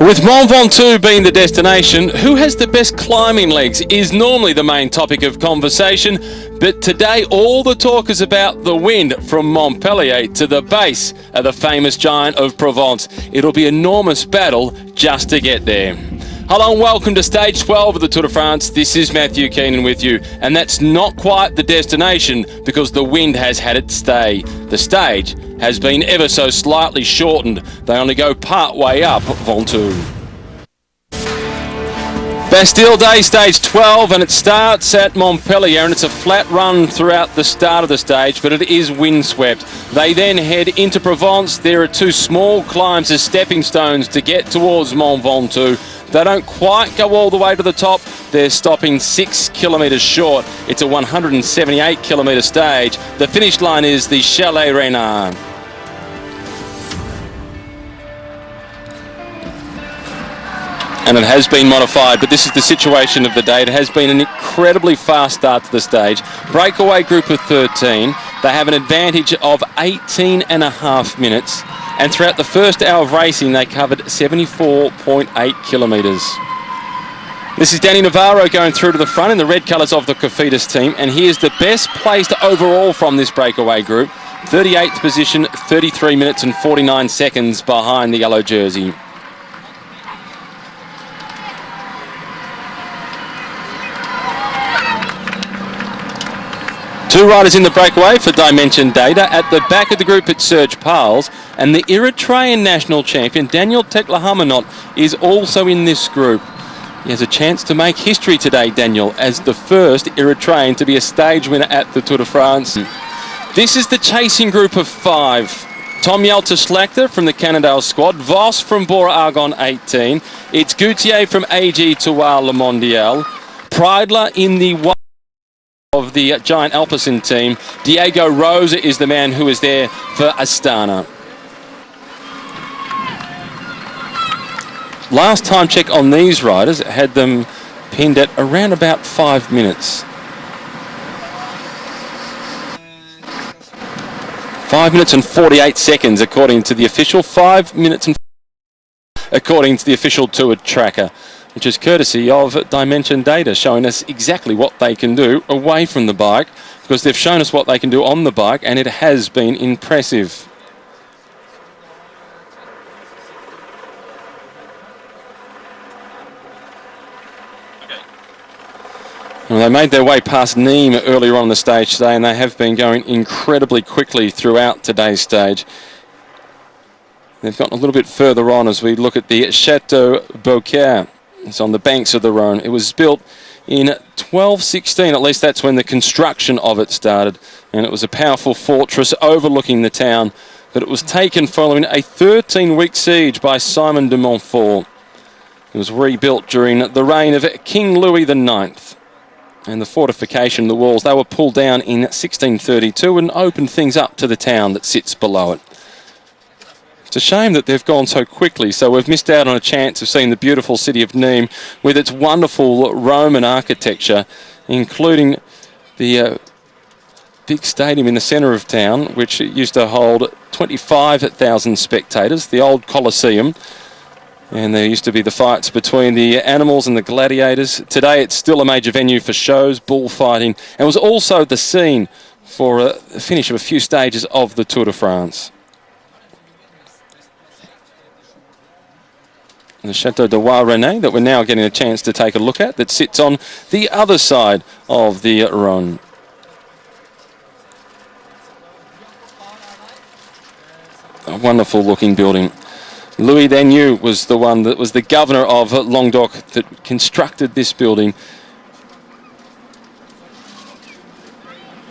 With Mont Ventoux being the destination, who has the best climbing legs is normally the main topic of conversation, but today all the talk is about the wind from Montpellier to the base of the famous Giant of Provence. It'll be an enormous battle just to get there. Hello and welcome to stage 12 of the Tour de France. This is Matthew Keenan with you, and that's not quite the destination because the wind has had its stay. The stage has been ever so slightly shortened. They only go part way up Ventoux. Bastille Day, stage 12, and it starts at Montpellier, and it's a flat run throughout the start of the stage, but it is windswept. They then head into Provence. There are two small climbs as stepping stones to get towards Mont Ventoux. They don't quite go all the way to the top. They're stopping 6 kilometres short. It's a 178 kilometre stage. The finish line is the Chalet Reynard. And it has been modified, but this is the situation of the day. It has been an incredibly fast start to the stage. Breakaway group of 13. They have an advantage of 18 and a half minutes. And throughout the first hour of racing, they covered 74.8 kilometres. This is Danny Navarro going through to the front in the red colours of the Cofidis team. And he is the best placed overall from this breakaway group. 38th position, 33 minutes and 49 seconds behind the yellow jersey. Two riders in the breakaway for Dimension Data. At the back of the group, it's Serge Pals. And the Eritrean national champion, Daniel Teklehaimanot, is also in this group. He has a chance to make history today, Daniel, as the first Eritrean to be a stage winner at the Tour de France. This is the chasing group of 5. Tom Jelte-Slagter from the Cannondale squad. Voss from Bora Argon 18. It's Goutier from AG Tour Le Mondial. Preidler in the of the Giant Alpecin team. Diego Rosa is the man who is there for Astana. Last time check on these riders had them pinned at around about 5 minutes. 5 minutes and 48 seconds according to the official. 5 minutes and according to the official Tour tracker, which is courtesy of Dimension Data, showing us exactly what they can do away from the bike, because they've shown us what they can do on the bike, and it has been impressive. Well, they made their way past Nîmes earlier on the stage today, and they have been going incredibly quickly throughout today's stage. They've gotten a little bit further on as we look at the Château Beaucaire. It's on the banks of the Rhone. It was built in 1216, at least that's when the construction of it started. And it was a powerful fortress overlooking the town, but it was taken following a 13-week siege by Simon de Montfort. It was rebuilt during the reign of King Louis IX. And the fortification, the walls, they were pulled down in 1632 and opened things up to the town that sits below it. It's a shame that they've gone so quickly, so we've missed out on a chance of seeing the beautiful city of Nîmes with its wonderful Roman architecture, including the big stadium in the centre of town, which used to hold 25,000 spectators, the old Colosseum. And there used to be the fights between the animals and the gladiators. Today it's still a major venue for shows, bullfighting, and was also the scene for the finish of a few stages of the Tour de France. The Château de Beaucaire that we're now getting a chance to take a look at, that sits on the other side of the Rhone. A wonderful looking building. Louis Daigneau was the one that was the governor of Languedoc that constructed this building.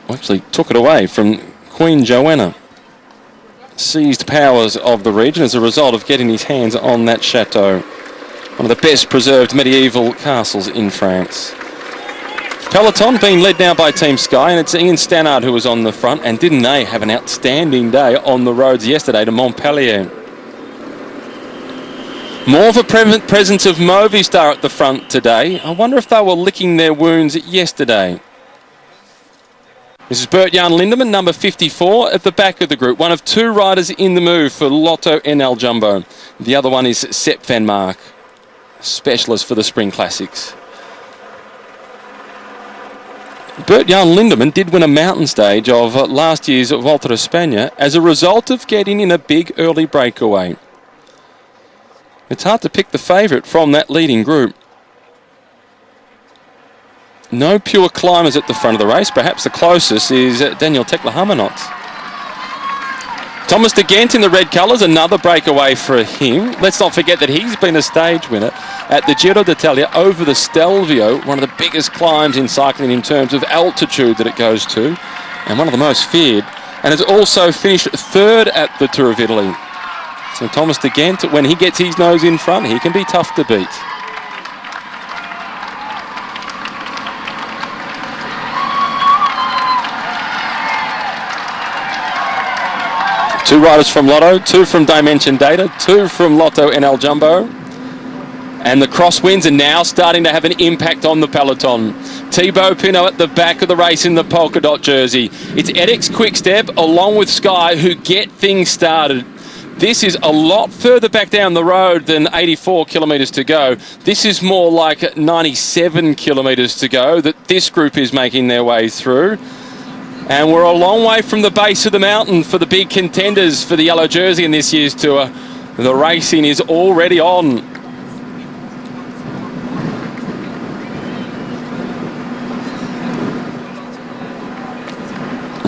Actually took it away from Queen Joanna. Seized powers of the region as a result of getting his hands on that chateau. One of the best preserved medieval castles in France. Peloton being led now by Team Sky, and it's Ian Stannard who was on the front, and didn't they have an outstanding day on the roads yesterday to Montpellier. More of a presence of Movistar at the front today. I wonder if they were licking their wounds yesterday. This is Bert-Jan Lindemann, number 54, at the back of the group. One of two riders in the move for Lotto NL Jumbo. The other one is Sepp van Mark, specialist for the Spring Classics. Bert-Jan Lindemann did win a mountain stage of last year's Volta a España as a result of getting in a big early breakaway. It's hard to pick the favourite from that leading group. No pure climbers at the front of the race. Perhaps the closest is Daniel Tekle-Harmanot. Thomas de Gendt in the red colours, another breakaway for him. Let's not forget that he's been a stage winner at the Giro d'Italia over the Stelvio, one of the biggest climbs in cycling in terms of altitude that it goes to, and one of the most feared, and has also finished third at the Tour of Italy. So Thomas de Gendt, when he gets his nose in front, he can be tough to beat. Two riders from Lotto, two from Dimension Data, two from Lotto NL Jumbo. And the crosswinds are now starting to have an impact on the peloton. Thibaut Pinot at the back of the race in the polka dot jersey. It's edX Quick-Step along with Sky who get things started. This is a lot further back down the road than 84 kilometres to go. This is more like 97 kilometres to go that this group is making their way through. And we're a long way from the base of the mountain for the big contenders for the yellow jersey in this year's tour. The racing is already on.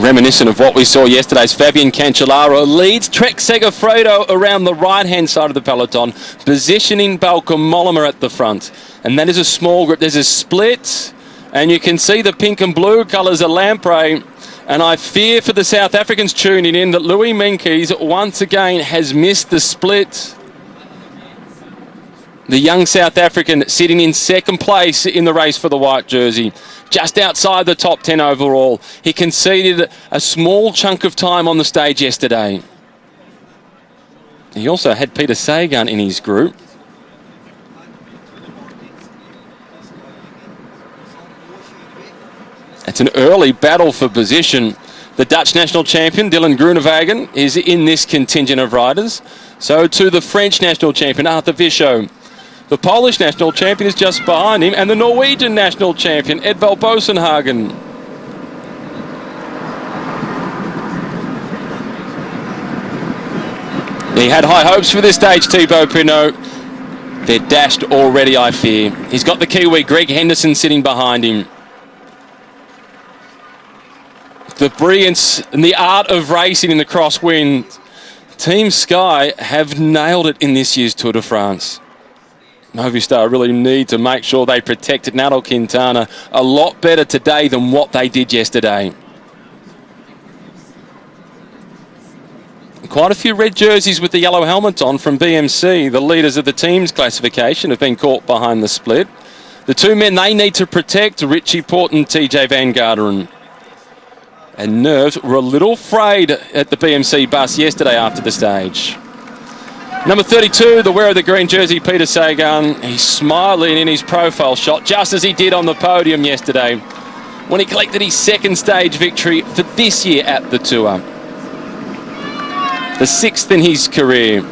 Reminiscent of what we saw yesterday's Fabian Cancellara leads Trek Segafredo around the right-hand side of the peloton, positioning Bauke Mollema at the front. And that is a small group. There's a split, and you can see the pink and blue colours of Lamprey. And I fear for the South Africans tuning in that Louis Meintjes once again has missed the split. The young South African sitting in second place in the race for the white jersey, just outside the top 10 overall. He conceded a small chunk of time on the stage yesterday. He also had Peter Sagan in his group. It's an early battle for position. The Dutch national champion, Dylan Groenewegen, is in this contingent of riders. So too the French national champion, Arthur Vichot. The Polish national champion is just behind him, and the Norwegian national champion, Edvald Bosenhagen. He had high hopes for this stage, Thibaut Pinot. They're dashed already, I fear. He's got the Kiwi, Greg Henderson, sitting behind him. The brilliance and the art of racing in the crosswind. Team Sky have nailed it in this year's Tour de France. Movistar really need to make sure they protect Nairo Quintana a lot better today than what they did yesterday. Quite a few red jerseys with the yellow helmet on from BMC. The leaders of the team's classification have been caught behind the split. The two men they need to protect, Richie Porte and TJ Van Garderen. And nerves were a little frayed at the BMC bus yesterday after the stage. Number 32, the wearer of the green jersey, Peter Sagan. He's smiling in his profile shot, just as he did on the podium yesterday, when he collected his second stage victory for this year at the Tour. The sixth in his career.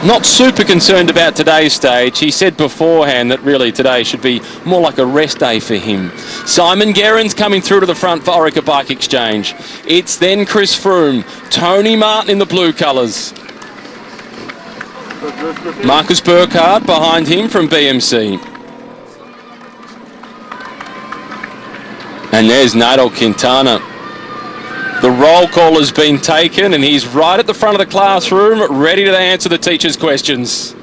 Not super concerned about today's stage. He said beforehand that really today should be more like a rest day for him. Simon Gerrans coming through to the front for Orica Bike Exchange. It's then Chris Froome, Tony Martin in the blue colours. Marcus Burkhardt behind him from BMC. And there's Nairo Quintana. The roll call has been taken and he's right at the front of the classroom, ready to answer the teacher's questions.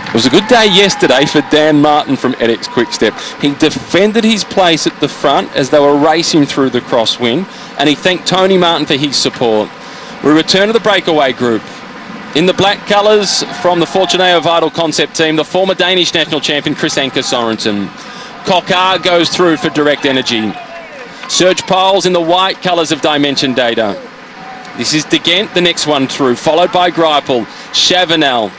It was a good day yesterday for Dan Martin from edX Quick-Step. He defended his place at the front as they were racing through the crosswind, and he thanked Tony Martin for his support. We return to the breakaway group. In the black colours from the Fortunato Vital Concept team, the former Danish national champion Chris Anker Sorensen. Coquard goes through for Direct Energy. Serge Pauls in the white colours of Dimension Data. This is De Gendt, the next one through, followed by Greipel, Chavanel,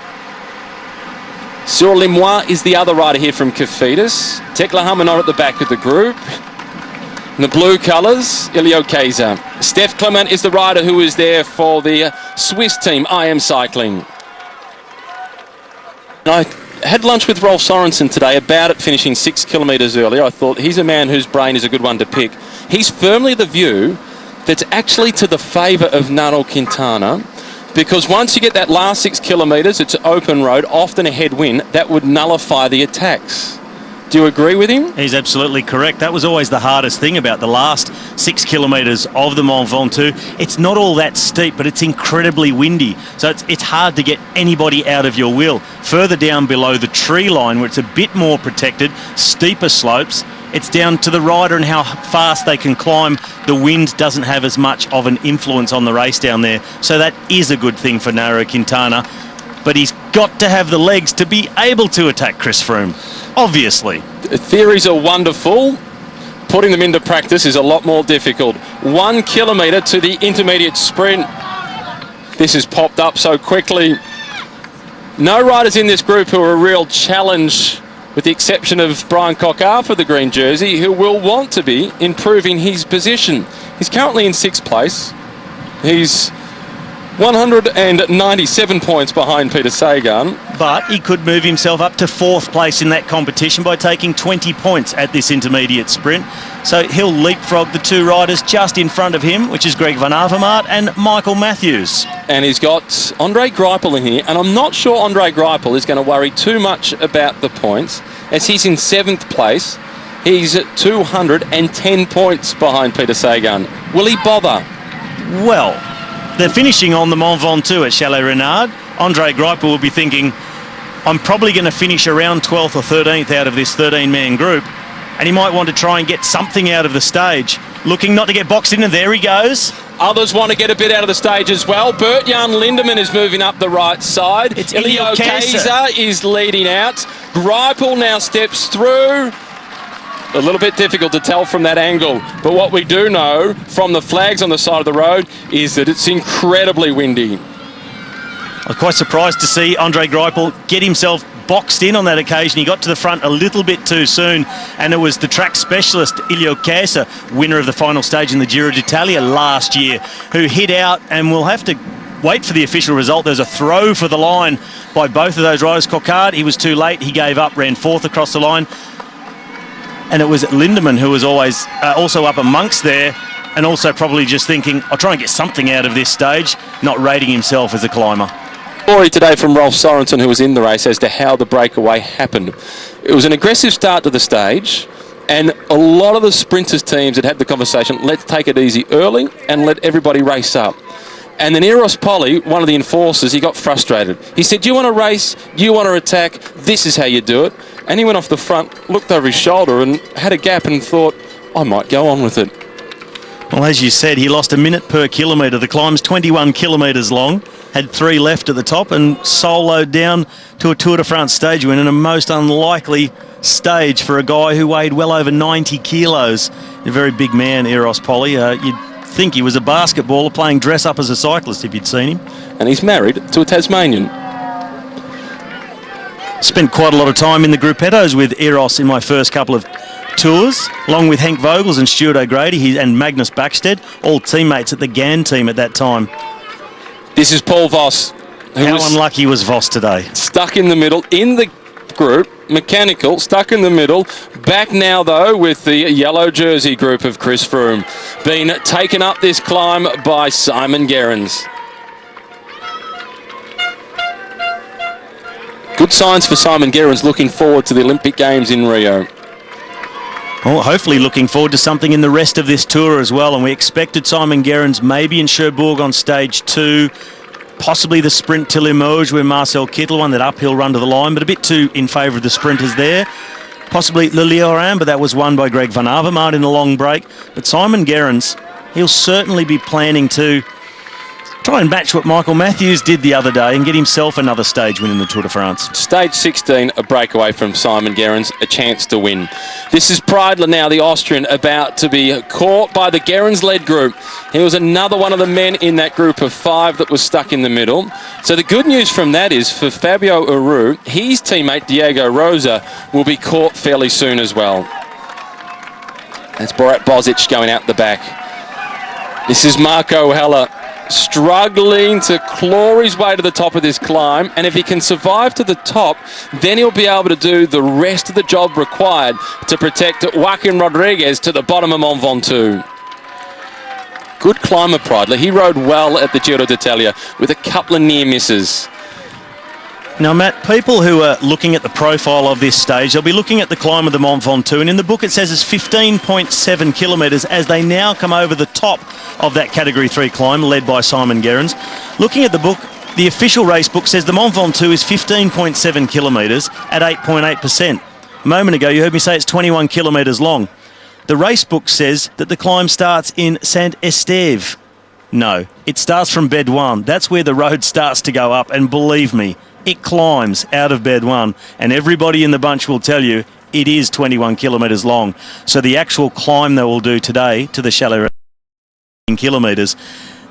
Cyril Limois is the other rider here from Cofidis. Tekla Humanor at the back of the group. In the blue colours, Ilio Kaiser. Steph Clement is the rider who is there for the Swiss team, IM Cycling. I had lunch with Rolf Sorensen today about it finishing 6 kilometres earlier. I thought he's a man whose brain is a good one to pick. He's firmly the view that's actually to the favour of Nairo Quintana, because once you get that last 6 kilometres, it's an open road, often a headwind, that would nullify the attacks. Do you agree with him? He's absolutely correct. That was always the hardest thing about the last 6 kilometres of the Mont Ventoux. It's not all that steep, but it's incredibly windy. So it's hard to get anybody out of your wheel. Further down below the tree line, where it's a bit more protected, steeper slopes, it's down to the rider and how fast they can climb. The wind doesn't have as much of an influence on the race down there. So that is a good thing for Nairo Quintana. But he's got to have the legs to be able to attack Chris Froome, obviously. The theories are wonderful. Putting them into practice is a lot more difficult. 1 kilometre to the intermediate sprint. This has popped up so quickly. No riders in this group who are a real challenge, with the exception of Brian Coquard for the green jersey, who will want to be improving his position. He's currently in 6th place. He's 197 points behind Peter Sagan. But he could move himself up to 4th place in that competition by taking 20 points at this intermediate sprint. So he'll leapfrog the 2 riders just in front of him, which is Greg Van Avermaet and Michael Matthews. And he's got Andre Greipel in here, and I'm not sure Andre Greipel is going to worry too much about the points, as he's in 7th place. He's at 210 points behind Peter Sagan. Will he bother? Well, they're finishing on the Mont Ventoux at Chalet Renard. Andre Greipel will be thinking, I'm probably going to finish around 12th or 13th out of this 13-man group, and he might want to try and get something out of the stage. Looking not to get boxed in, and there he goes. Others want to get a bit out of the stage as well. Bert-Jan Lindemann is moving up the right side. It's Ilio Kaiser is leading out. Greipel now steps through. A little bit difficult to tell from that angle, but what we do know from the flags on the side of the road is that it's incredibly windy. I was quite surprised to see Andre Greipel get himself boxed in on that occasion. He got to the front a little bit too soon, and it was the track specialist Ilio Kaiser, winner of the final stage in the Giro d'Italia last year, who hit out, and we'll have to wait for the official result. There's a throw for the line by both of those riders. Coquard, he was too late. He gave up, ran 4th across the line. And it was Lindemann who was always also up amongst there, and also probably just thinking, I'll try and get something out of this stage, not rating himself as a climber. Story today from Rolf Sorensen, who was in the race, as to how the breakaway happened. It was an aggressive start to the stage, and a lot of the sprinters teams had the conversation, let's take it easy early and let everybody race up. And then Eros Poli, one of the enforcers, he got frustrated. He said, you want to race, you want to attack, this is how you do it. And he went off the front, looked over his shoulder and had a gap and thought, I might go on with it. Well, as you said, he lost a minute per kilometre. The climb's 21 kilometres long, had 3 left at the top, and soloed down to a Tour de France stage win in a most unlikely stage for a guy who weighed well over 90 kilos. A very big man, Eros Poli. You'd think he was a basketballer playing dress-up as a cyclist if you'd seen him. And he's married to a Tasmanian. Spent quite a lot of time in the gruppettos with Eros in my first couple of tours, along with Henk Vogels and Stuart O'Grady and Magnus Backstedt, all teammates at the GAN team at that time. This is Paul Voss. How unlucky was Voss today? Stuck in the middle, in the group, mechanical, stuck in the middle. Back now, though, with the yellow jersey group of Chris Froome. Been taken up this climb by Simon Gerrans. Good signs for Simon Gerrans, looking forward to the Olympic Games in Rio. Well, hopefully looking forward to something in the rest of this tour as well. And we expected Simon Gerrans maybe in Cherbourg on stage 2, possibly the sprint to Limoges where Marcel Kittel won that uphill run to the line, but a bit too in favour of the sprinters there. Possibly Le Lioran, but that was won by Greg Van Avermaet in a long break. But Simon Gerrans, he'll certainly be planning to try and match what Michael Matthews did the other day and get himself another stage win in the Tour de France. Stage 16, a breakaway from Simon Gerrans, a chance to win. This is Preidler now, the Austrian, about to be caught by the Gerrans-led group. He was another one of the men in that group of 5 that was stuck in the middle. So the good news from that is for Fabio Aru, his teammate Diego Rosa will be caught fairly soon as well. That's Borat Bozic going out the back. This is Marco Heller, struggling to claw his way to the top of this climb, and if he can survive to the top, then he'll be able to do the rest of the job required to protect Joaquin Rodriguez to the bottom of Mont Ventoux. Good climber, Preidler. He rode well at the Giro d'Italia with a couple of near misses. Now, Matt, people who are looking at the profile of this stage, they'll be looking at the climb of the Mont Ventoux, and in the book it says it's 15.7 kilometres as they now come over the top of that Category 3 climb led by Simon Gerrans. Looking at the book, the official race book says the Mont Ventoux is 15.7 kilometres at 8.8%. A moment ago you heard me say it's 21 kilometres long. The race book says that the climb starts in Saint-Estève. No, it starts from Bédoin. That's where the road starts to go up, and believe me, it climbs out of Bédoin, and everybody in the bunch will tell you it is 21 kilometres long. So the actual climb they will do today to the Chalet kilometres,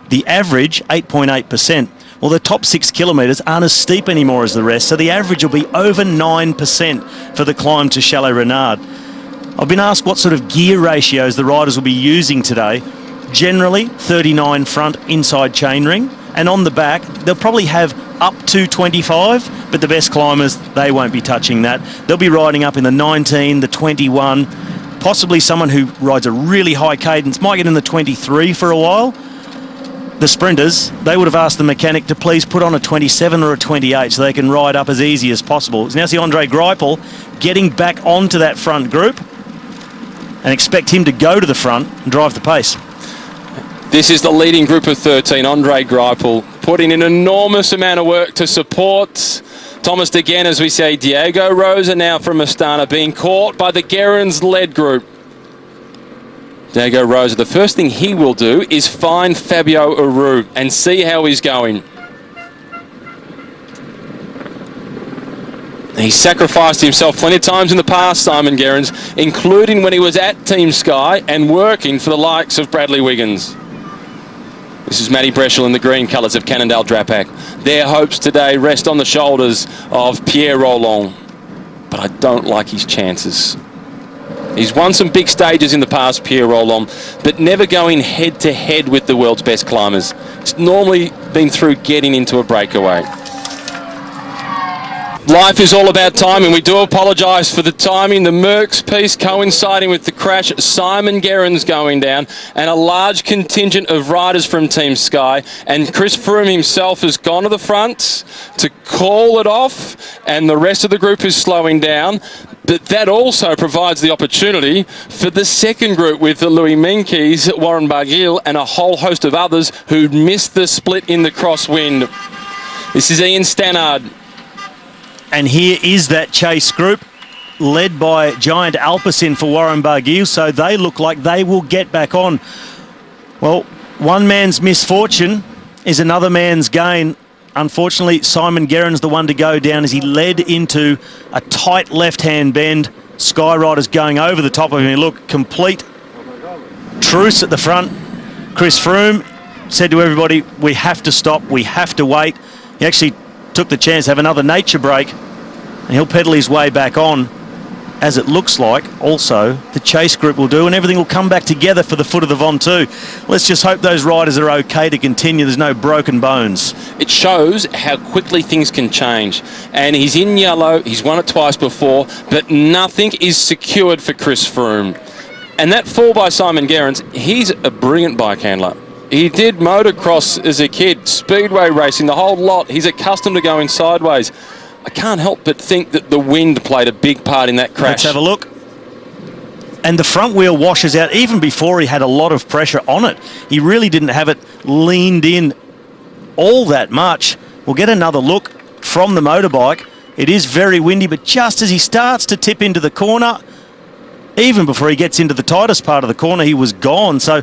the average 8.8%. Well, the top 6 kilometres aren't as steep anymore as the rest, so the average will be over 9% for the climb to Chalet Renard. I've been asked what sort of gear ratios the riders will be using today. Generally 39 front inside chainring, and on the back they'll probably have up to 25, but the best climbers, they won't be touching that. They'll be riding up in the 19, the 21, possibly someone who rides a really high cadence might get in the 23 for a while. The sprinters, they would have asked the mechanic to please put on a 27 or a 28 so they can ride up as easy as possible. Now see Andre Greipel getting back onto that front group, and expect him to go to the front and drive the pace. This is the leading group of 13. Andre Greipel putting in an enormous amount of work to support Thomas De Gendt, as we say. Diego Rosa now from Astana being caught by the Gerrans-led group. Diego Rosa, the first thing he will do is find Fabio Aru and see how he's going. He's sacrificed himself plenty of times in the past, Simon Gerrans, including when he was at Team Sky and working for the likes of Bradley Wiggins. This is Matty Breschel in the green colours of Cannondale Drapac. Their hopes today rest on the shoulders of Pierre Rolland, but I don't like his chances. He's won some big stages in the past, Pierre Rolland, but never going head-to-head with the world's best climbers. It's normally been through getting into a breakaway. Life is all about timing. We do apologise for the timing. The Merckx piece coinciding with the crash. Simon Gerrans going down, and a large contingent of riders from Team Sky. And Chris Froome himself has gone to the front to call it off, and the rest of the group is slowing down. But that also provides the opportunity for the second group with Louis Meintjes, Warren Barguil, and a whole host of others who missed the split in the crosswind. This is Ian Stannard. And here is that chase group led by Giant Alpecin for Warren Barguil, so they look like they will get back on. Well, one man's misfortune is another man's gain. Unfortunately, Simon Gerrans the one to go down as he led into a tight left-hand bend. Sky Riders going over the top of him. Look, complete truce at the front. Chris Froome said to everybody, we have to stop, we have to wait. He actually took the chance to have another nature break, and he'll pedal his way back on, as it looks like also the chase group will do, and everything will come back together for the foot of the Ventoux. Let's just hope those riders are okay to continue. There's no broken bones. It shows how quickly things can change, and he's in yellow. He's won it twice before, but nothing is secured for Chris Froome. And that fall by Simon Gerrans, he's a brilliant bike handler. He did motocross as a kid, speedway racing, the whole lot. He's accustomed to going sideways. I can't help but think that the wind played a big part in that crash. Let's have a look. And the front wheel washes out even before he had a lot of pressure on it. He really didn't have it leaned in all that much. We'll get another look from the motorbike. It is very windy, but just as he starts to tip into the corner, even before he gets into the tightest part of the corner, he was gone. So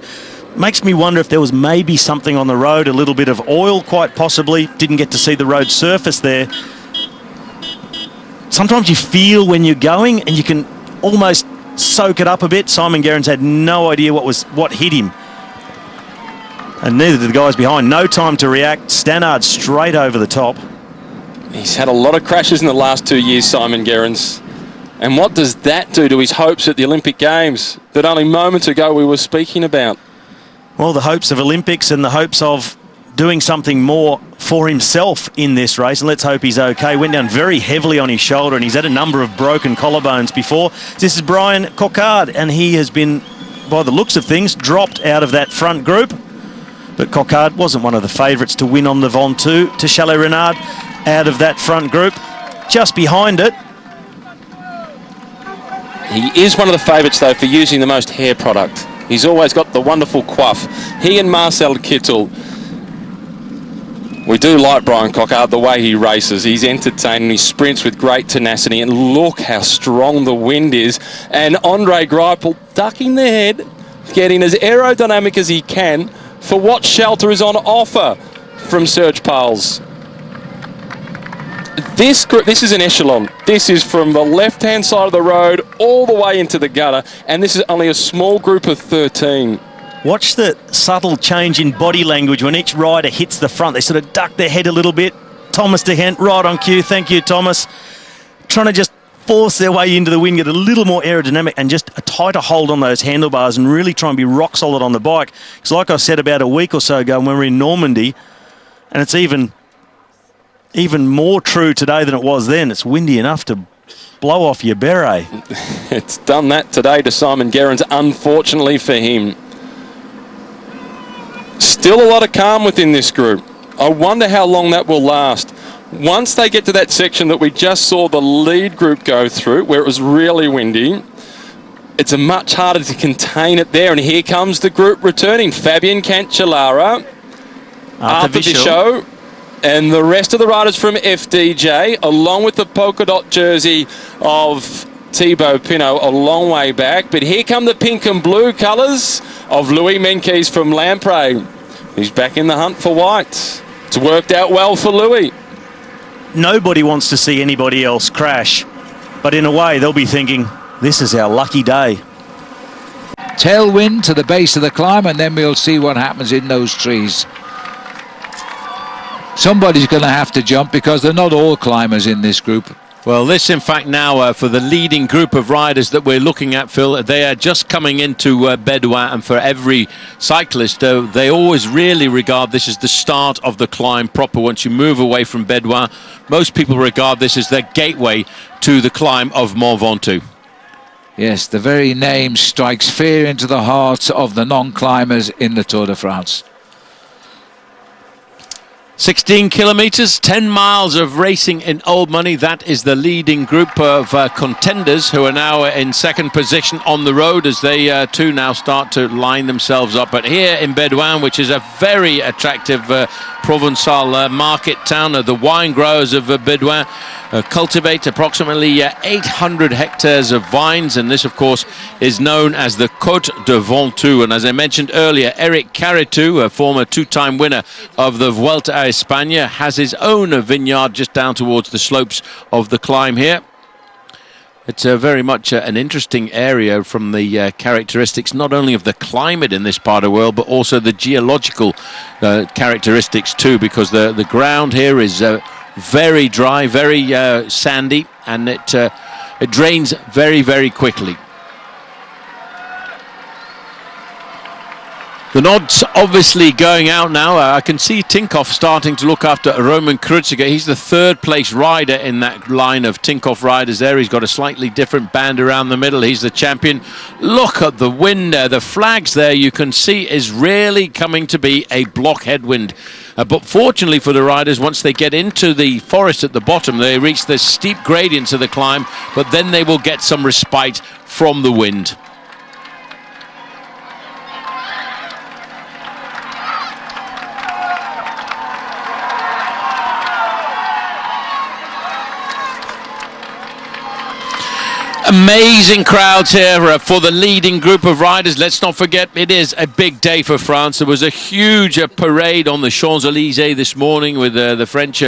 makes me wonder if there was maybe something on the road, a little bit of oil, quite possibly. Didn't get to see the road surface there. Sometimes you feel when you're going and you can almost soak it up a bit. Simon Gerrans had no idea what hit him. And neither did the guys behind. No time to react. Stannard straight over the top. He's had a lot of crashes in the last 2 years, Simon Gerrans. And what does that do to his hopes at the Olympic Games that only moments ago we were speaking about? Well, the hopes of Olympics and the hopes of doing something more for himself in this race, and let's hope he's okay. Went down very heavily on his shoulder, and he's had a number of broken collarbones before. This is Brian Coquard, and he has been, by the looks of things, dropped out of that front group. But Coquard wasn't one of the favourites to win on the Ventoux. To Chalet Renard out of that front group. Just behind it. He is one of the favourites, though, for using the most hair product. He's always got the wonderful coif. He and Marcel Kittel. We do like Brian Coquard, the way he races. He's entertaining, he sprints with great tenacity, and look how strong the wind is. And Andre Greipel ducking the head, getting as aerodynamic as he can for what shelter is on offer from Serge Pauls. This is an echelon. This is from the left-hand side of the road all the way into the gutter, and this is only a small group of 13. Watch the subtle change in body language when each rider hits the front. They sort of duck their head a little bit. Thomas de Gent right on cue. Thank you, Thomas. Trying to just force their way into the wind, get a little more aerodynamic and just a tighter hold on those handlebars and really try and be rock solid on the bike. Because like I said about a week or so ago when we were in Normandy, and it's even more true today than it was then, it's windy enough to blow off your beret. It's done that today to Simon Gerrans, unfortunately for him. Still a lot of calm within this group. I wonder how long that will last. Once they get to that section that we just saw the lead group go through, where it was really windy, it's a much harder to contain it there. And here comes the group returning. Fabian Cancellara, Arthur Vichot, and the rest of the riders from FDJ, along with the polka dot jersey of Thibaut Pinot, a long way back. But here come the pink and blue colours of Louis Meintjes from Lamprey. He's back in the hunt for white. It's worked out well for Louis. Nobody wants to see anybody else crash, but in a way they'll be thinking, this is our lucky day. Tailwind to the base of the climb, and then we'll see what happens in those trees. Somebody's going to have to jump because they're not all climbers in this group. Well, this, in fact, now for the leading group of riders that we're looking at, Phil, they are just coming into Bédoin, and for every cyclist, they always really regard this as the start of the climb proper. Once you move away from Bédoin, most people regard this as their gateway to the climb of Mont Ventoux. Yes, the very name strikes fear into the hearts of the non-climbers in the Tour de France. 16 kilometres, 10 miles of racing in old money. That is the leading group of contenders who are now in second position on the road as they too now start to line themselves up. But here in Bédoin, which is a very attractive Provençal market town, the wine growers of Bédoin cultivate approximately 800 hectares of vines, and this of course is known as the Côte de Ventoux. And as I mentioned earlier, Eric Carretou, a former two-time winner of the Vuelta a España, has his own vineyard just down towards the slopes of the climb here. It's very much an interesting area from the characteristics not only of the climate in this part of the world, but also the geological characteristics too, because the ground here is very dry, very sandy, and it drains very, very quickly. The nod's obviously going out now. I can see Tinkoff starting to look after Roman Kreuziger. He's the third place rider in that line of Tinkoff riders there. He's got a slightly different band around the middle. He's the champion. Look at the wind there. The flags there you can see is really coming to be a block headwind. But fortunately for the riders, once they get into the forest at the bottom, they reach the steep gradients of the climb, but then they will get some respite from the wind. Amazing crowds here for the leading group of riders. Let's not forget, it is a big day for France. There was a huge parade on the Champs-Élysées this morning with the French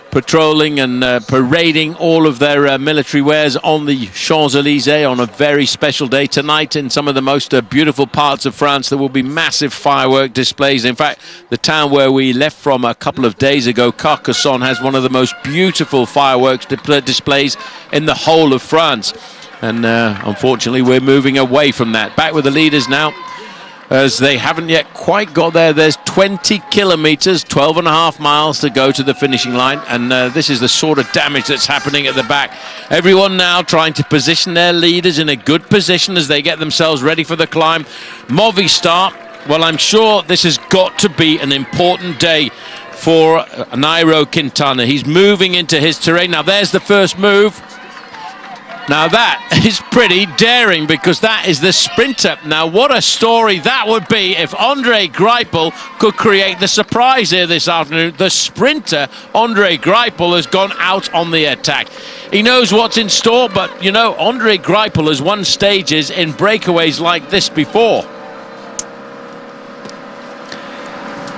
patrolling and parading all of their military wares on the Champs-Élysées on a very special day. Tonight, in some of the most beautiful parts of France, there will be massive firework displays. In fact, the town where we left from a couple of days ago, Carcassonne, has one of the most beautiful fireworks displays in the whole of France. And unfortunately, we're moving away from that. Back with the leaders now, as they haven't yet quite got there. There's 20 kilometres, 12.5 miles to go to the finishing line. And this is the sort of damage that's happening at the back. Everyone now trying to position their leaders in a good position as they get themselves ready for the climb. Movistar, well, I'm sure this has got to be an important day for Nairo Quintana. He's moving into his terrain. Now, there's the first move. Now that is pretty daring, because that is the sprinter. Now what a story that would be if Andre Greipel could create the surprise here this afternoon. The sprinter, Andre Greipel, has gone out on the attack. He knows what's in store, but you know, Andre Greipel has won stages in breakaways like this before.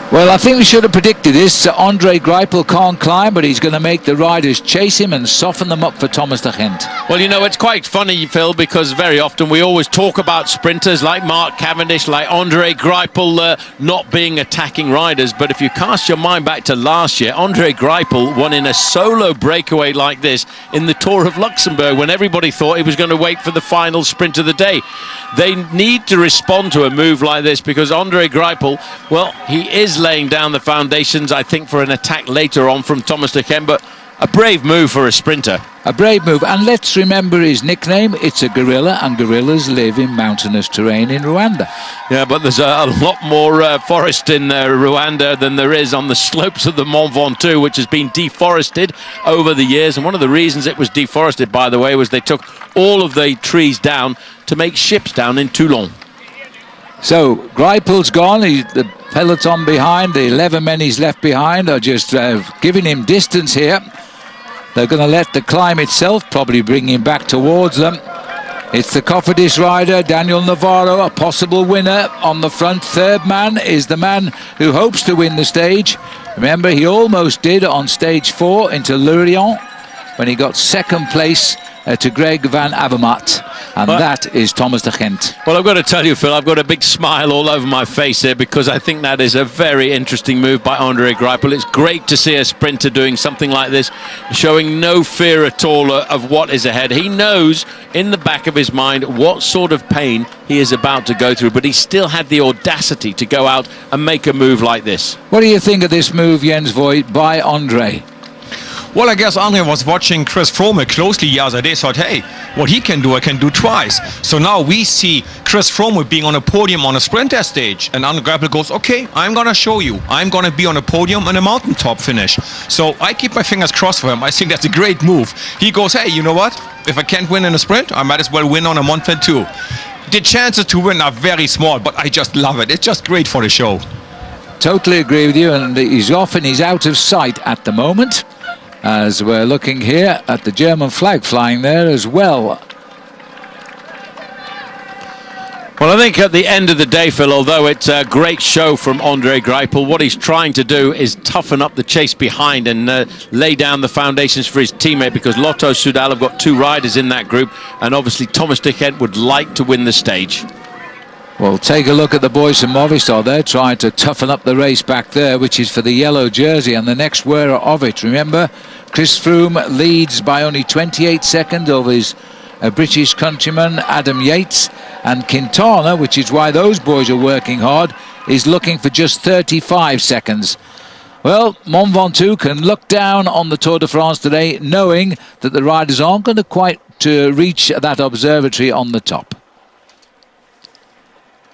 Well, I think we should have predicted this. Andre Greipel can't climb, but he's going to make the riders chase him and soften them up for Thomas de Gent. Well, you know, it's quite funny, Phil, because very often we always talk about sprinters like Mark Cavendish, like Andre Greipel not being attacking riders. But if you cast your mind back to last year, Andre Greipel won in a solo breakaway like this in the Tour of Luxembourg, when everybody thought he was going to wait for the final sprint of the day. They need to respond to a move like this, because Andre Greipel, well, he is laying down the foundations, I think, for an attack later on from Thomas de Gent, but a brave move for a sprinter. A brave move, and let's remember his nickname. It's a gorilla, and gorillas live in mountainous terrain in Rwanda. Yeah, but there's a lot more forest in Rwanda than there is on the slopes of the Mont Ventoux, which has been deforested over the years. And one of the reasons it was deforested, by the way, was they took all of the trees down to make ships down in Toulon. So Greipel's gone. The peloton behind, the 11 men he's left behind are just giving him distance here. They're going to let the climb itself probably bring him back towards them. It's the Cofidis rider, Daniel Navarro, a possible winner on the front. Third man is the man who hopes to win the stage. Remember, he almost did on stage 4 into Lorient when he got second place to Greg van Avermaet, and that is Thomas de Gent. Well, I've got to tell you, Phil, I've got a big smile all over my face here, because I think that is a very interesting move by Andre Greipel. It's great to see a sprinter doing something like this, showing no fear at all of what is ahead. He knows in the back of his mind what sort of pain he is about to go through, but he still had the audacity to go out and make a move like this. What do you think of this move, Jens Voigt, by Andre? Well, I guess Andre was watching Chris Froome closely the other day, thought, hey, what he can do, I can do twice. So now we see Chris Froome being on a podium on a sprinter stage, and Andre Greipel goes, okay, I'm going to show you. I'm going to be on a podium and a mountaintop finish. So I keep my fingers crossed for him. I think that's a great move. He goes, hey, you know what? If I can't win in a sprint, I might as well win on a Mont Ventoux. The chances to win are very small, but I just love it. It's just great for the show. Totally agree with you, and he's off and he's out of sight at the moment, as we're looking here at the German flag flying there as well. Well, I think at the end of the day, Phil, although it's a great show from Andre Greipel, what he's trying to do is toughen up the chase behind and lay down the foundations for his teammate, because Lotto Soudal have got 2 riders in that group, and obviously Thomas de Gent would like to win the stage. Well, take a look at the boys from Movistar. They're trying to toughen up the race back there, which is for the yellow jersey and the next wearer of it. Remember, Chris Froome leads by only 28 seconds over his British countryman Adam Yates, and Quintana, which is why those boys are working hard, is looking for just 35 seconds. Well, Mont Ventoux can look down on the Tour de France today, knowing that the riders aren't going to quite reach that observatory on the top.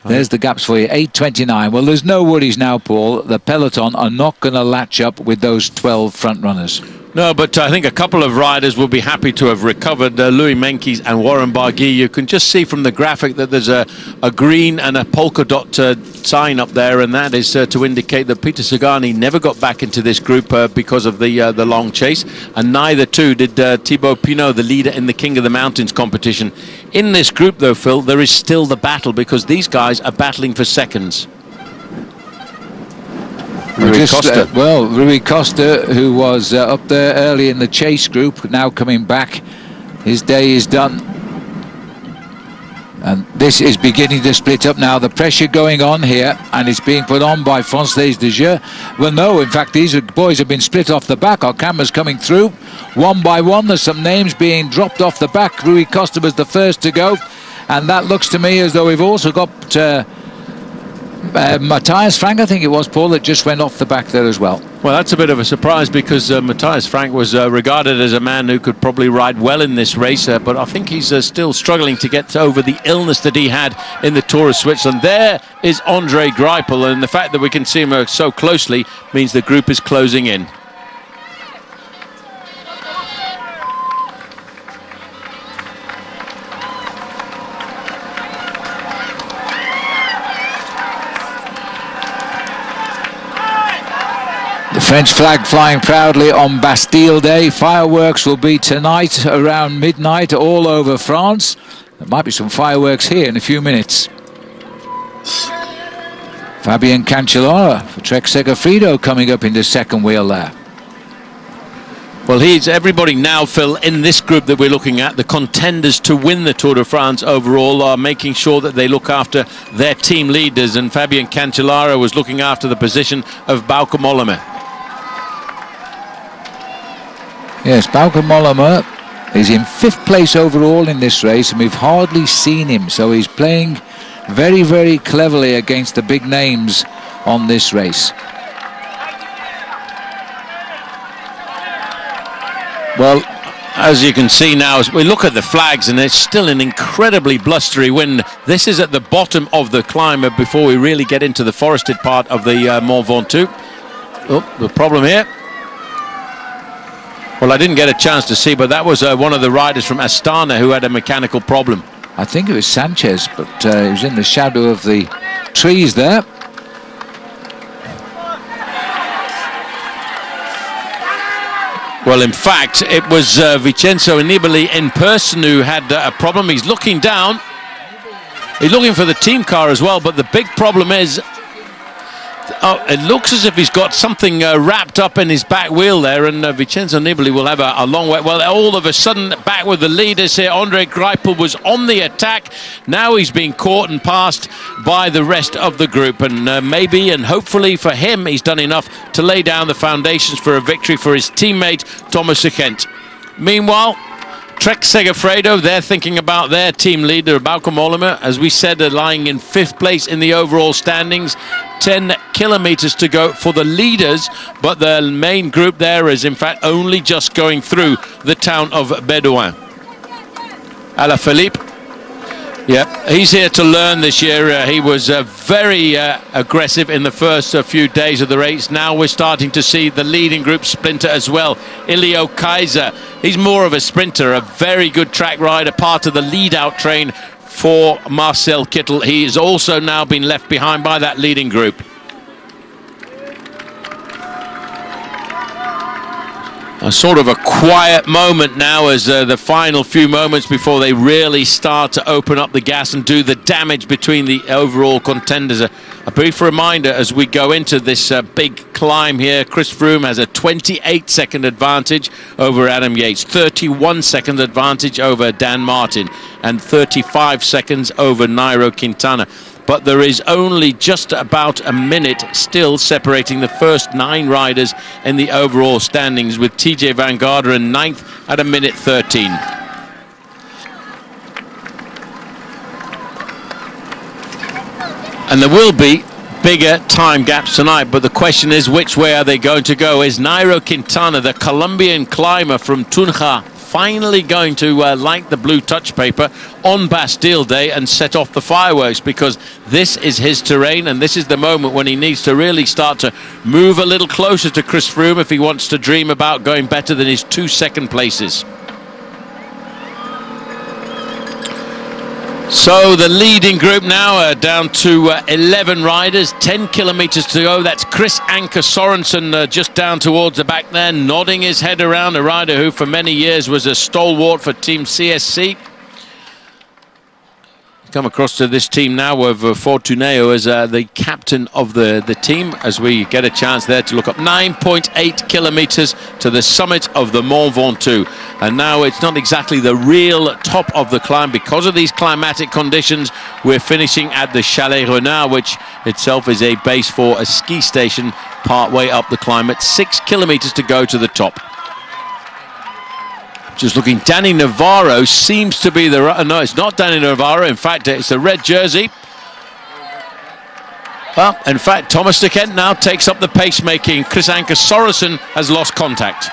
There's the gaps for you, 8:29. Well, there's no worries now, Paul. The peloton are not going to latch up with those 12 front runners. No, but I think a couple of riders will be happy to have recovered. Louis Meintjes and Warren Barguil. You can just see from the graphic that there's a green and a polka dot sign up there, and that is to indicate that Peter Sagan never got back into this group because of the long chase, and neither too did Thibaut Pinot, the leader in the King of the Mountains competition. In this group, though, Phil, there is still the battle because these guys are battling for seconds. Rui Costa, who was up there early in the chase group, now coming back. His day is done. And this is beginning to split up now. The pressure going on here, and it's being put on by Française des Jeux. Well, no, in fact, these boys have been split off the back. Our camera's coming through. One by one, there's some names being dropped off the back. Rui Costa was the first to go. And that looks to me as though we've also got... Matthias Frank, I think it was, Paul, that just went off the back there as well. Well, that's a bit of a surprise because Matthias Frank was regarded as a man who could probably ride well in this race, but I think he's still struggling to get over the illness that he had in the Tour of Switzerland. There is Andre Greipel, and the fact that we can see him so closely means the group is closing in. The French flag flying proudly on Bastille Day. Fireworks will be tonight around midnight all over France. There might be some fireworks here in a few minutes. Fabian Cancellara for Trek Segafredo coming up into second wheel there. Well, everybody now, Phil, in this group that we're looking at, the contenders to win the Tour de France overall are making sure that they look after their team leaders, and Fabian Cancellara was looking after the position of Bauke Mollema. Yes, Bauke Mollema is in 5th place overall in this race, and we've hardly seen him, so he's playing very, very cleverly against the big names on this race. Well, as you can see now, as we look at the flags, and it's still an incredibly blustery wind. This is at the bottom of the climb before we really get into the forested part of the Mont Ventoux. Oh, the problem here. Well, I didn't get a chance to see, but that was one of the riders from Astana who had a mechanical problem. I think it was Sanchez, but he was in the shadow of the trees there. Well, in fact, it was Vincenzo Nibali in person who had a problem. He's looking down. He's looking for the team car as well, but the big problem is... Oh, it looks as if he's got something wrapped up in his back wheel there, and Vincenzo Nibali will have a long way. Well, all of a sudden, back with the leaders here. Andre Greipel was on the attack. Now he's being caught and passed by the rest of the group, and maybe and hopefully for him, he's done enough to lay down the foundations for a victory for his teammate, Thomas Gekent. Meanwhile, Trek Segafredo, they're thinking about their team leader, Bauke Mollema. As we said, they're lying in 5th place in the overall standings. 10 kilometers to go for the leaders, but the main group there is in fact only just going through the town of Bédoin. Alaphilippe, yeah, he's here to learn this year. He was very aggressive in the first few days of the race. Now we're starting to see the leading group splinter as well. Ilio Kaiser, he's more of a sprinter, a very good track rider, part of the lead-out train for Marcel Kittel. He has also now been left behind by that leading group. A sort of a quiet moment now as the final few moments before they really start to open up the gas and do the damage between the overall contenders. A brief reminder as we go into this big climb here. Chris Froome has a 28-second advantage over Adam Yates, 31-second advantage over Dan Martin, and 35 seconds over Nairo Quintana. But there is only just about a minute still separating the first 9 riders in the overall standings, with TJ Van Garderen 9th at a minute 13. And there will be bigger time gaps tonight, but the question is, which way are they going to go? Is Nairo Quintana, the Colombian climber from Tunja, finally going to light the blue touch paper on Bastille Day and set off the fireworks, because this is his terrain and this is the moment when he needs to really start to move a little closer to Chris Froome if he wants to dream about going better than his 2 second places. So the leading group now down to 11 riders, 10 kilometres to go. That's Chris Anker Sorensen just down towards the back there, nodding his head around, a rider who for many years was a stalwart for Team CSC. Come across to this team now with Fortuneo as the captain of the team, as we get a chance there to look up 9.8 kilometres to the summit of the Mont Ventoux. And now it's not exactly the real top of the climb because of these climatic conditions. We're finishing at the Chalet Renard, which itself is a base for a ski station part way up the climb at 6 kilometres to go to the top. Just looking, Danny Navarro seems to be the... No, it's not Danny Navarro. In fact, it's the red jersey. Well, in fact, Thomas de Kent now takes up the pacemaking. Chris Anker Sorensen has lost contact.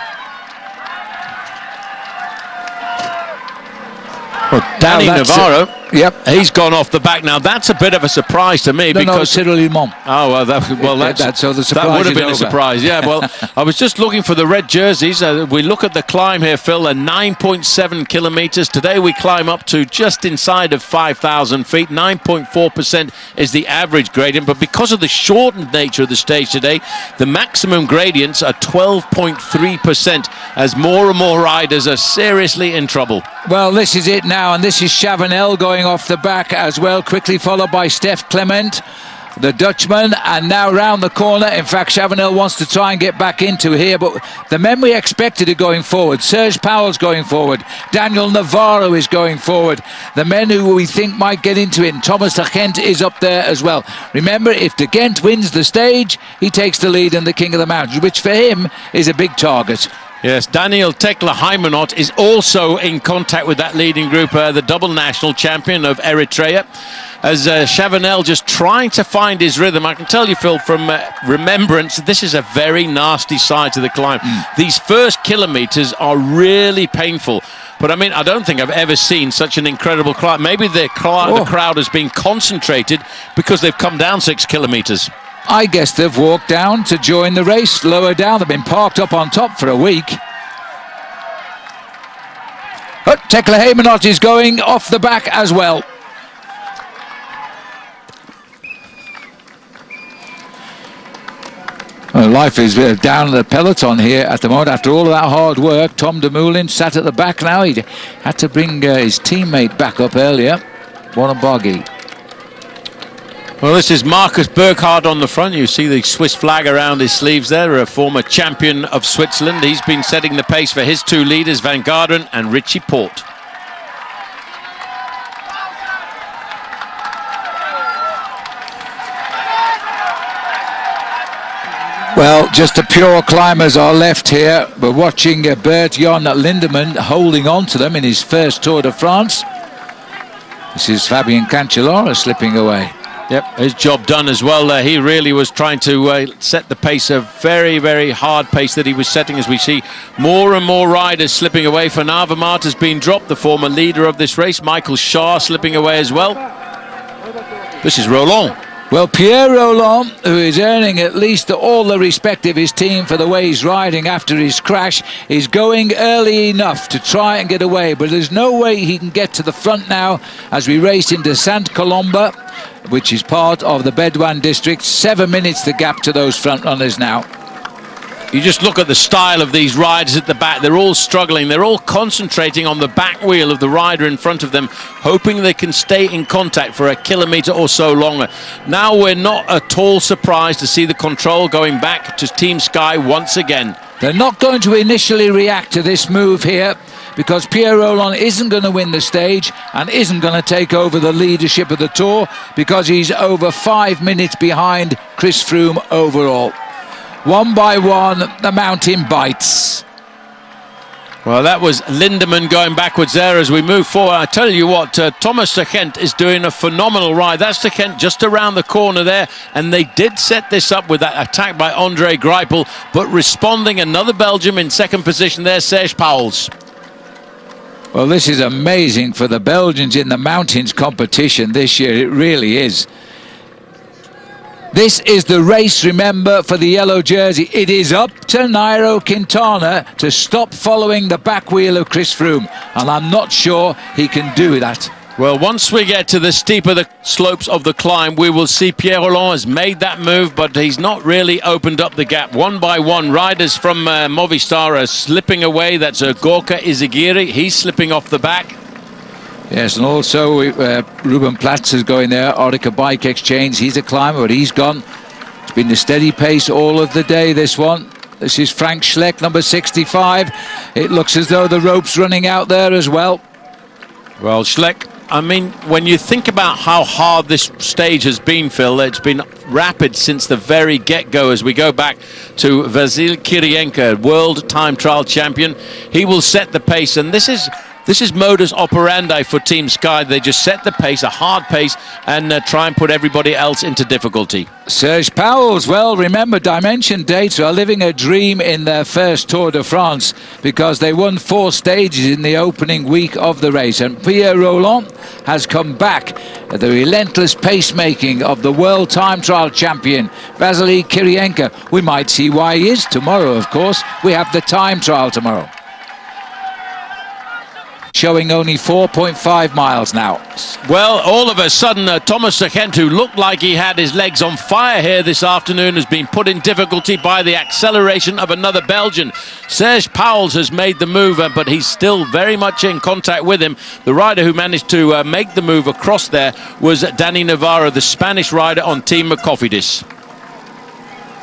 Well, Danny Navarro, yep, he's gone off the back now. That's a bit of a surprise to me, because Cyril Limon. Oh well, that would have been a surprise. Yeah, well, I was just looking for the red jerseys. We look at the climb here, Phil, 9.7 kilometres. Today we climb up to just inside of 5,000 feet. 9.4% is the average gradient, but because of the shortened nature of the stage today, the maximum gradients are 12.3%, as more and more riders are seriously in trouble. Well, this is it now, and this is Chavanel going off the back as well, quickly followed by Stef Clement, the Dutchman, and now round the corner. In fact, Chavanel wants to try and get back into here, but the men we expected are going forward. Serge Powell's going forward. Daniel Navarro is going forward. The men who we think might get into it, and Thomas de Gent is up there as well. Remember, if de Gent wins the stage, he takes the lead in the King of the Mountains, which for him is a big target. Yes, Daniel Tekle-Heimanot is also in contact with that leading group, the double national champion of Eritrea, as Chavanel just trying to find his rhythm. I can tell you, Phil, from remembrance, this is a very nasty side to the climb. These first kilometres are really painful. But I mean, I don't think I've ever seen such an incredible climb. Maybe the crowd has been concentrated because they've come down 6 kilometres. I guess they've walked down to join the race lower down. They've been parked up on top for a week. But Tekle-Heimanot is going off the back as well. Well, life is down the peloton here at the moment. After all of that hard work, Tom Dumoulin sat at the back now. He had to bring his teammate back up earlier. What a bogey. Well, this is Marcus Burkhardt on the front. You see the Swiss flag around his sleeves there, a former champion of Switzerland. He's been setting the pace for his 2 leaders, Van Garderen and Richie Porte. Well, just the pure climbers are left here. We're watching Bert-Jan Lindemann holding on to them in his first Tour de France. This is Fabien Cancellara slipping away. Yep, his job done as well. He really was trying to set the pace, a very, very hard pace that he was setting, as we see more and more riders slipping away. Van Avermaet has been dropped, the former leader of this race. Michael Shaw slipping away as well. This is Roland. Well, Pierre Roland, who is earning at least all the respect of his team for the way he's riding after his crash, is going early enough to try and get away. But there's no way he can get to the front now as we race into Saint Colomba, which is part of the Bedouin district. 7 minutes the gap to those front runners now. You just look at the style of these riders at the back. They're all struggling. They're all concentrating on the back wheel of the rider in front of them, hoping they can stay in contact for a kilometre or so longer. Now we're not at all surprised to see the control going back to Team Sky once again. They're not going to initially react to this move here, because Pierre Roland isn't going to win the stage and isn't going to take over the leadership of the Tour, because he's over 5 minutes behind Chris Froome overall. One by one, the mountain bites. Well, that was Lindemann going backwards there as we move forward. I tell you what, Thomas de Gent is doing a phenomenal ride. That's de Gent just around the corner there, and they did set this up with that attack by Andre Greipel, but responding, another Belgium in second position there, Serge Pauwels. Well, this is amazing for the Belgians in the mountains competition this year. It really is. This is the race, remember, for the yellow jersey. It is up to Nairo Quintana to stop following the back wheel of Chris Froome, and I'm not sure he can do that. Well, once we get to the steeper the slopes of the climb, we will see Pierre Rolland has made that move, but he's not really opened up the gap. One by one, riders from Movistar are slipping away. That's Gorka Izagirre. He's slipping off the back. Yes, and also Ruben Platz is going there. Orica Bike Exchange, he's a climber, but he's gone. It's been a steady pace all of the day, this one. This is Frank Schleck, number 65. It looks as though the rope's running out there as well. Well, Schleck, I mean, when you think about how hard this stage has been, Phil, it's been rapid since the very get-go. As we go back to Vasil Kirienka, world time trial champion, he will set the pace, and this is modus operandi for Team Sky. They just set the pace, a hard pace, and try and put everybody else into difficulty. Serge Pauwels, well, remember, Dimension Data are living a dream in their first Tour de France because they won 4 stages in the opening week of the race. And Pierre Rolland has come back at the relentless pacemaking of the world time trial champion, Vasily Kirienka. We might see why he is tomorrow, of course. We have the time trial tomorrow. Showing only 4.5 miles now. Well, all of a sudden, Thomas Sakent, who looked like he had his legs on fire here this afternoon, has been put in difficulty by the acceleration of another Belgian. Serge Pauwels has made the move, but he's still very much in contact with him. The rider who managed to make the move across there was Dani Navarro, the Spanish rider on Team Cofidis.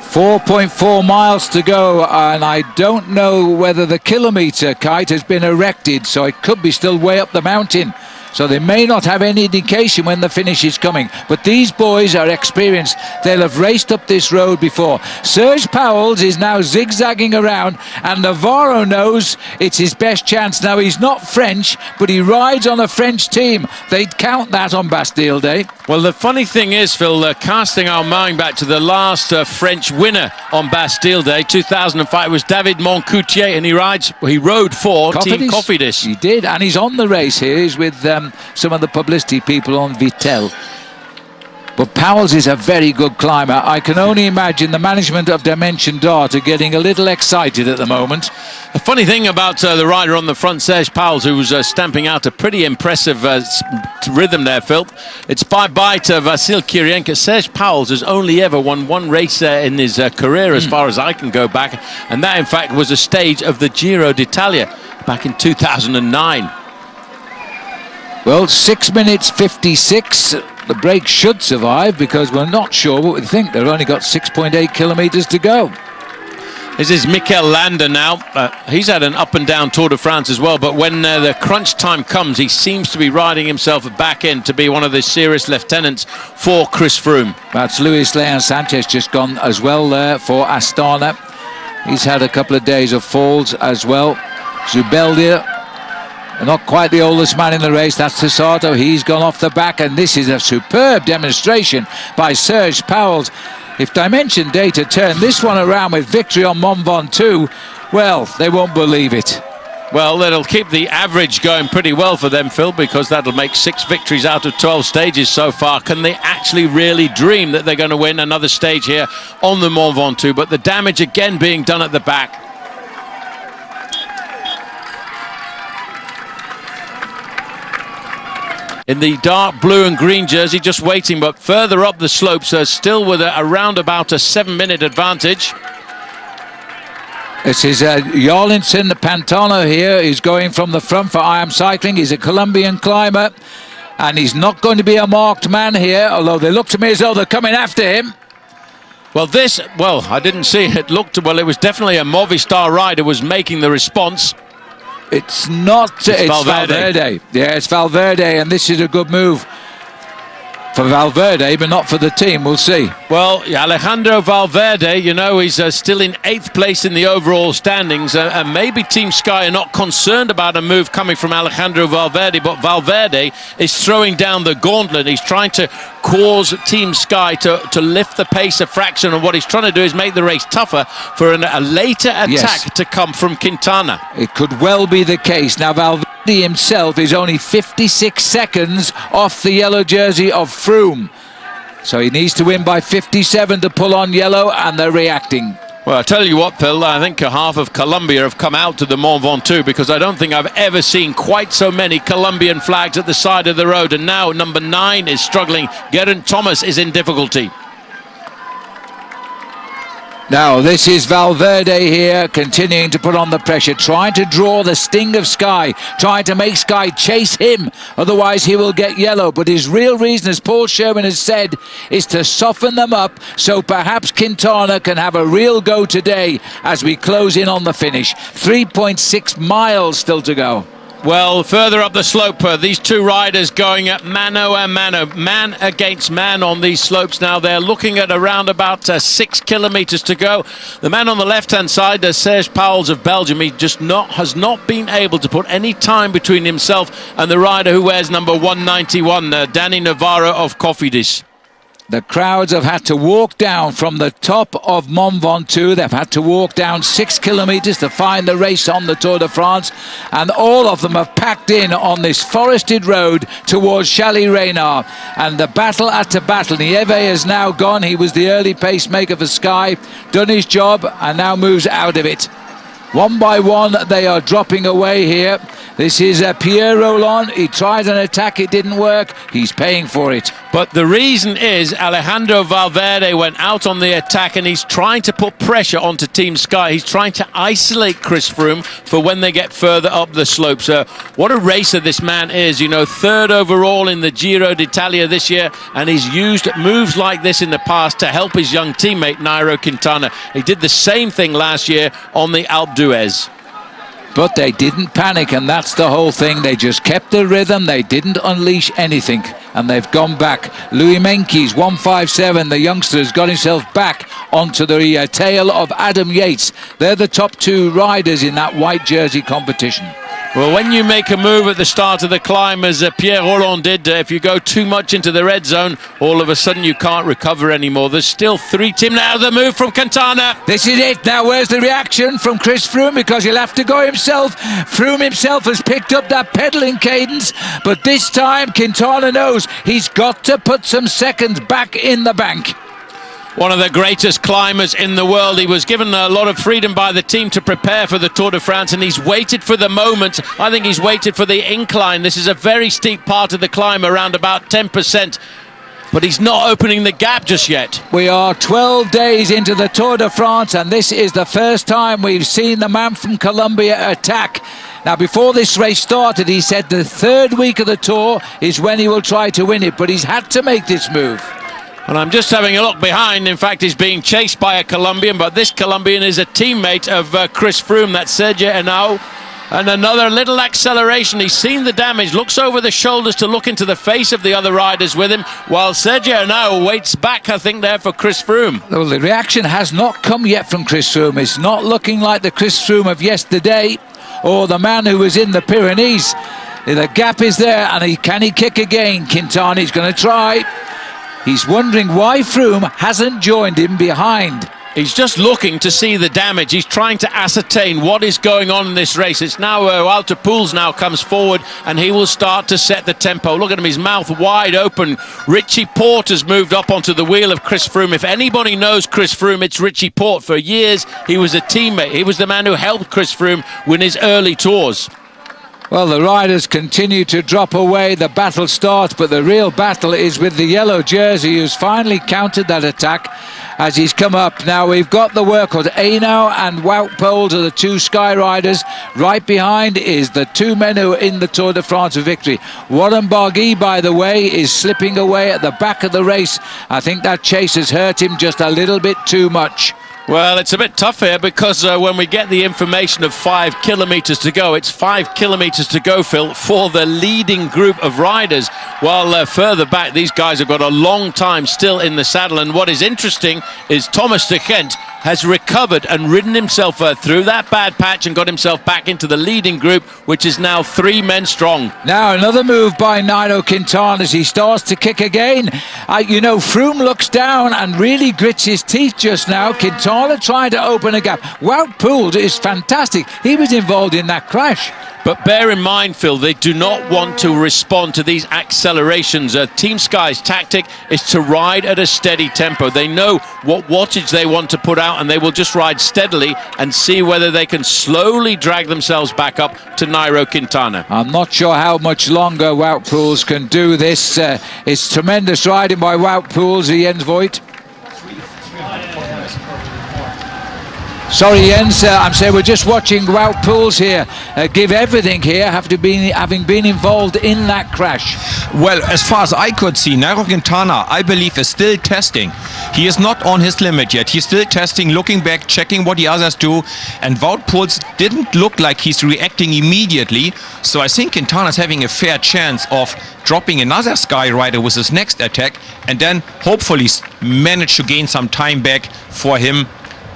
4.4 miles to go, and I don't know whether the kilometre kite has been erected, so it could be still way up the mountain. So they may not have any indication when the finish is coming. But these boys are experienced. They'll have raced up this road before. Serge Pauwels is now zigzagging around, and Navarro knows it's his best chance. Now, he's not French, but he rides on a French team. They'd count that on Bastille Day. Well, the funny thing is, Phil, casting our mind back to the last French winner on Bastille Day, 2005, was David Moncoutier, and he rode for Team Cofidis. He did, and he's on the race here. He's with some of the publicity people on Vittel. But Pauwels is a very good climber. I can only imagine the management of Dimension Dart are getting a little excited at the moment. The funny thing about the rider on the front, Serge Pauwels, who was stamping out a pretty impressive rhythm there, Phil. It's bye-bye to Vasil Kirienka. Serge Pauwels has only ever won 1 race in his career, as far as I can go back. And that, in fact, was a stage of the Giro d'Italia back in 2009. Well, 6 minutes 56. The break should survive because we're not sure what we think. They've only got 6.8 kilometres to go. This is Mikel Landa now. He's had an up and down Tour de France as well, but when the crunch time comes, he seems to be riding himself back in to be one of the serious lieutenants for Chris Froome. That's Luis Leon Sanchez just gone as well there for Astana. He's had a couple of days of falls as well. Zubeldia, not quite the oldest man in the race, that's Tessato. He's gone off the back, and this is a superb demonstration by Serge Pauwels. If Dimension Data turn this one around with victory on Mont Ventoux, well, they won't believe it. Well, that'll keep the average going pretty well for them, Phil, because that'll make 6 victories out of 12 stages so far. Can they actually really dream that they're going to win another stage here on the Mont Ventoux? But the damage again being done at the back. In the dark blue and green jersey, just waiting, but further up the slopes, still with around about a 7-minute advantage. This is Jorlinson Pantano here. He's going from the front for I Am Cycling. He's a Colombian climber, and he's not going to be a marked man here, although they look to me as though they're coming after him. Well, I didn't see it. It was definitely a Movistar rider was making the response. It's not. It's Valverde. Yeah, it's Valverde, and this is a good move for Valverde, but not for the team. We'll see. Well, Alejandro Valverde, you know, he's still in 8th place in the overall standings, and maybe Team Sky are not concerned about a move coming from Alejandro Valverde, but Valverde is throwing down the gauntlet. He's trying to cause Team Sky to lift the pace a fraction, and what he's trying to do is make the race tougher for a later attack to come from Quintana. It could well be the case. Now, Whitley himself is only 56 seconds off the yellow jersey of Froome. So he needs to win by 57 to pull on yellow, and they're reacting. Well, I tell you what, Phil, I think half of Colombia have come out to the Mont Ventoux, because I don't think I've ever seen quite so many Colombian flags at the side of the road. And now number 9 is struggling. Geraint Thomas is in difficulty. Now, this is Valverde here, continuing to put on the pressure, trying to draw the sting of Sky, trying to make Sky chase him, otherwise he will get yellow. But his real reason, as Paul Sherman has said, is to soften them up, so perhaps Quintana can have a real go today as we close in on the finish. 3.6 miles still to go. Well, further up the slope, these two riders going at mano a mano, man against man on these slopes now. They're looking at around about 6 kilometres to go. The man on the left-hand side, Serge Pauwels of Belgium, he just has not been able to put any time between himself and the rider who wears number 191, Dani Navarro of Cofidis. The crowds have had to walk down from the top of Mont Ventoux. They've had to walk down 6 kilometres to find the race on the Tour de France. And all of them have packed in on this forested road towards Chaly Reynard. And the battle after battle. Nieve has now gone. He was the early pacemaker for Sky. Done his job and now moves out of it. One by one, they are dropping away here. This is Pierre Rolland. He tried an attack, it didn't work. He's paying for it. But the reason is Alejandro Valverde went out on the attack, and he's trying to put pressure onto Team Sky. He's trying to isolate Chris Froome for when they get further up the slopes. What a racer this man is. You know, 3rd overall in the Giro d'Italia this year, and he's used moves like this in the past to help his young teammate Nairo Quintana. He did the same thing last year on the Alpe d'Huez. But they didn't panic, and that's the whole thing. They just kept the rhythm. They didn't unleash anything, and they've gone back. Louis Meintjes, 157, the youngster, has got himself back onto the tail of Adam Yates. They're the top 2 riders in that white jersey competition. Well, when you make a move at the start of the climb, as Pierre Rolland did, if you go too much into the red zone, all of a sudden you can't recover anymore. There's still 3 teams now. The move from Quintana. This is it. Now, where's the reaction from Chris Froome? Because he'll have to go himself. Froome himself has picked up that pedalling cadence, but this time Quintana knows he's got to put some seconds back in the bank. One of the greatest climbers in the world. He was given a lot of freedom by the team to prepare for the Tour de France, and he's waited for the moment. I think he's waited for the incline. This is a very steep part of the climb, around about 10%. But he's not opening the gap just yet. We are 12 days into the Tour de France, and this is the first time we've seen the man from Colombia attack. Now, before this race started, he said the 3rd week of the Tour is when he will try to win it, but he's had to make this move. And I'm just having a look behind. In fact, he's being chased by a Colombian, but this Colombian is a teammate of Chris Froome. That's Sergio Henao. And another little acceleration. He's seen the damage, looks over the shoulders to look into the face of the other riders with him, while Sergio Henao waits back, I think, there for Chris Froome. Well, the reaction has not come yet from Chris Froome. It's not looking like the Chris Froome of yesterday, or the man who was in the Pyrenees. The gap is there, and can he kick again? Quintana's going to try. He's wondering why Froome hasn't joined him behind. He's just looking to see the damage. He's trying to ascertain what is going on in this race. It's now Walter Poels now comes forward, and he will start to set the tempo. Look at him, his mouth wide open. Richie Porte has moved up onto the wheel of Chris Froome. If anybody knows Chris Froome, it's Richie Porte. For years, he was a teammate. He was the man who helped Chris Froome win his early tours. Well, the riders continue to drop away. The battle starts, but the real battle is with the yellow jersey, who's finally countered that attack as he's come up. Now, we've got the workhorse. Henao and Wout Poels are the 2 Sky riders. Right behind is the 2 men who are in the Tour de France for victory. Warren Barguil, by the way, is slipping away at the back of the race. I think that chase has hurt him just a little bit too much. Well, it's a bit tough here because when we get the information of 5 kilometres to go, it's 5 kilometres to go, Phil, for the leading group of riders. While further back, these guys have got a long time still in the saddle. And what is interesting is Thomas de Gendt has recovered and ridden himself through that bad patch and got himself back into the leading group, which is now 3 men strong. Now another move by Nairo Quintana as he starts to kick again. You know, Froome looks down and really grits his teeth just now. Quintana trying to open a gap. Wout Poels is fantastic. He was involved in that crash. But bear in mind, Phil, they do not want to respond to these accelerations. Team Sky's tactic is to ride at a steady tempo. They know what wattage they want to put out, and they will just ride steadily and see whether they can slowly drag themselves back up to Nairo Quintana. I'm not sure how much longer Wout Poels can do this. It's tremendous riding by Wout Poels, Jens Voigt. Sorry, Jens, I'm saying we're just watching Wout Poels here give everything here, having been involved in that crash. Well, as far as I could see, Nairo Quintana, I believe, is still testing. He is not on his limit yet. He's still testing, looking back, checking what the others do. And Wout Poels didn't look like he's reacting immediately. So I think Quintana's having a fair chance of dropping another Sky rider with his next attack, and then hopefully manage to gain some time back for him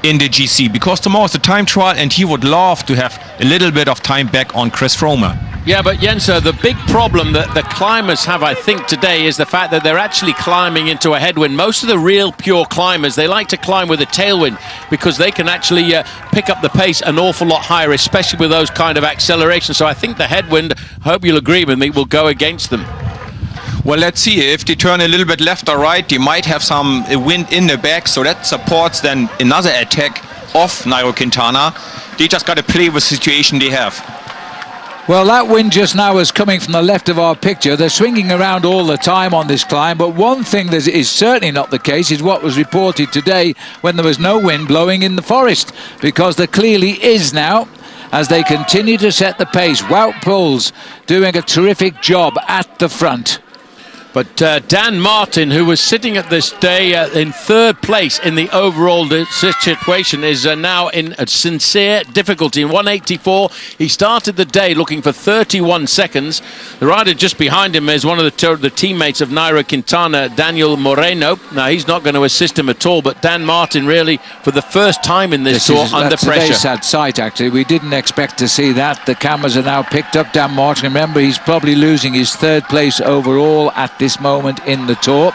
in the GC, because tomorrow is the time trial and he would love to have a little bit of time back on Chris Froome. Yeah, but Jens, the big problem that the climbers have, I think, today is the fact that they're actually climbing into a headwind. Most of the real pure climbers, they like to climb with a tailwind because they can actually pick up the pace an awful lot higher, especially with those kind of accelerations. So I think the headwind, I hope you'll agree with me, will go against them. Well, let's see. If they turn a little bit left or right, they might have some wind in the back, so that supports then another attack of Nairo Quintana. They just got to play with the situation they have. Well, that wind just now is coming from the left of our picture. They're swinging around all the time on this climb, but one thing that is certainly not the case is what was reported today when there was no wind blowing in the forest, because there clearly is now, as they continue to set the pace. Wout Poels doing a terrific job at the front. But Dan Martin, who was sitting at this day in third place in the overall situation, is now in a sincere difficulty. In 184, he started the day looking for 31 seconds. The rider just behind him is one of the teammates of Nairo Quintana, Daniel Moreno. Now, he's not going to assist him at all, but Dan Martin really, for the first time in this tour, under pressure. That's a very sad sight, actually. We didn't expect to see that. The cameras are now picked up Dan Martin. Remember, he's probably losing his third place overall at this moment in the tour.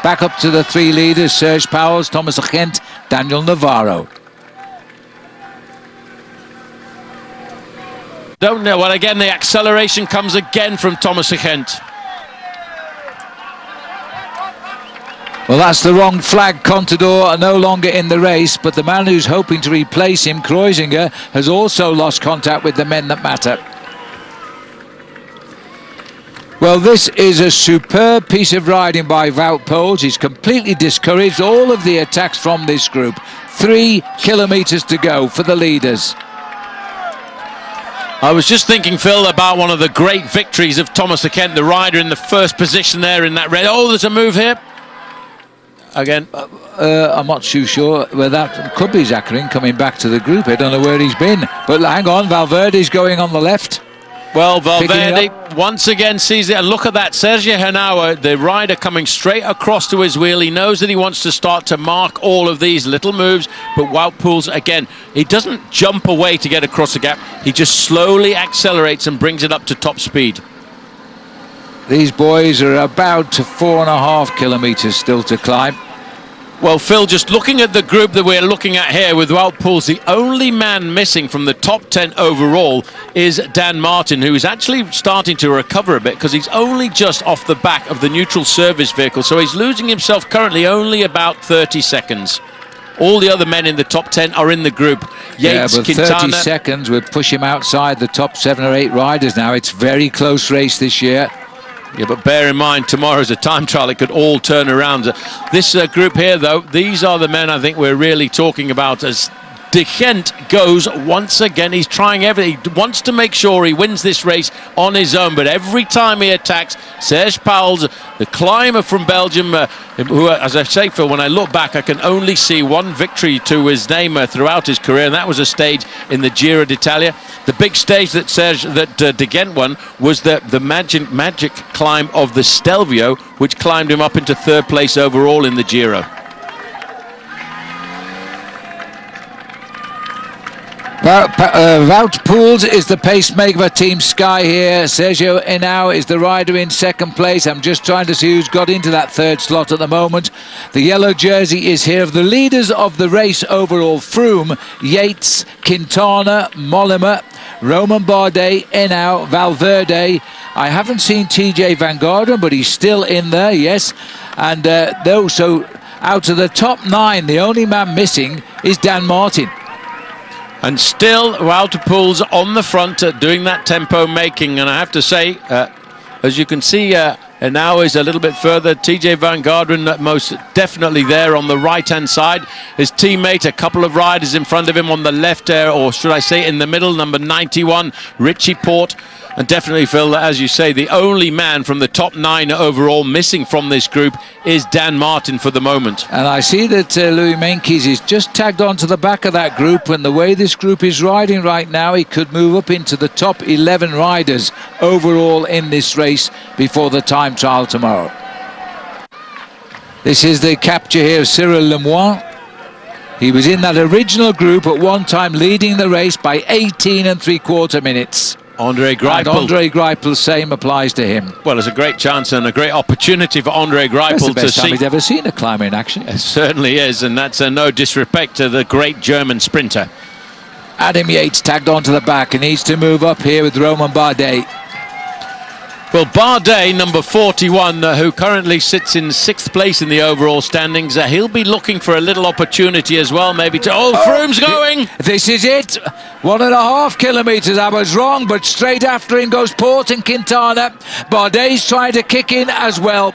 Back up to the 3 leaders: Serge Pauwels, Thomas Gent, Daniel Navarro. Don't know. Well, again, the acceleration comes again from Thomas Gent. Well, that's the wrong flag. Contador are no longer in the race, but the man who's hoping to replace him, Kreuziger, has also lost contact with the men that matter. Well, this is a superb piece of riding by Wout Poels. He's completely discouraged all of the attacks from this group. 3 kilometres to go for the leaders. I was just thinking, Phil, about one of the great victories of Thomas Gent, the rider in the first position there in that red. Oh, there's a move here. Again. I'm not too sure where that could be. Zakarin coming back to the group. I don't know where he's been. But hang on, Valverde's going on the left. Well, Valverde once again sees it. And look at that, Sergio Henao, the rider, coming straight across to his wheel. He knows that he wants to start to mark all of these little moves. But Wout Poels, again, he doesn't jump away to get across the gap. He just slowly accelerates and brings it up to top speed. These boys are about 4.5 kilometres still to climb. Well, Phil, just looking at the group that we're looking at here with Wout Poels, the only man missing from the top 10 overall is Dan Martin, who is actually starting to recover a bit because he's only just off the back of the neutral service vehicle. So he's losing himself currently only about 30 seconds. All the other men in the top 10 are in the group. Yates, yeah, but Quintana, 30 seconds would push him outside the top 7 or 8 riders now. It's a very close race this year. Yeah, but bear in mind, tomorrow's a time trial. It could all turn around. This group here, though, these are the men I think we're really talking about as De Gent goes once again. He's trying everything. He wants to make sure he wins this race on his own, but every time he attacks, Serge Pauwels, the climber from Belgium, who, as I say, Phil, when I look back, I can only see one victory to his name throughout his career, and that was a stage in the Giro d'Italia. The big stage that De Gent won was the magic climb of the Stelvio, which climbed him up into third place overall in the Giro. Wout Poels is the pacemaker for Team Sky here. Sergio Henao is the rider in second place. I'm just trying to see who's got into that third slot at the moment. The yellow jersey is here. Of the leaders of the race overall, Froome, Yates, Quintana, Mollema, Romain Bardet, Henao, Valverde. I haven't seen TJ Van Garderen, but he's still in there, yes. And so out of the top 9, the only man missing is Dan Martin. And still, Wout Poels on the front, doing that tempo making. And I have to say, as you can see, now is a little bit further. TJ Van Garderen most definitely there on the right-hand side. His teammate, a couple of riders in front of him on the left, or should I say in the middle, number 91, Richie Porte. And definitely, Phil, as you say, the only man from the top 9 overall missing from this group is Dan Martin for the moment. And I see that Louis Meintjes is just tagged onto the back of that group, and the way this group is riding right now, he could move up into the top 11 riders overall in this race before the time trial tomorrow. This is the capture here of Cyril Lemoine. He was in that original group at one time, leading the race by 18 3/4 minutes. Andre Greipel. And Andre Greipel, same applies to him. Well, it's a great chance and a great opportunity for Andre Greipel That's the best to time see. he's ever seen a climber in action. It certainly is, and that's no disrespect to the great German sprinter. Adam Yates tagged onto the back and needs to move up here with Romain Bardet. Well, Bardet, number 41, who currently sits in 6th place in the overall standings, he'll be looking for a little opportunity as well, maybe to... Oh, Froome's going! This is it. 1.5 kilometres, I was wrong, but straight after him goes Porte and Quintana. Bardet's trying to kick in as well.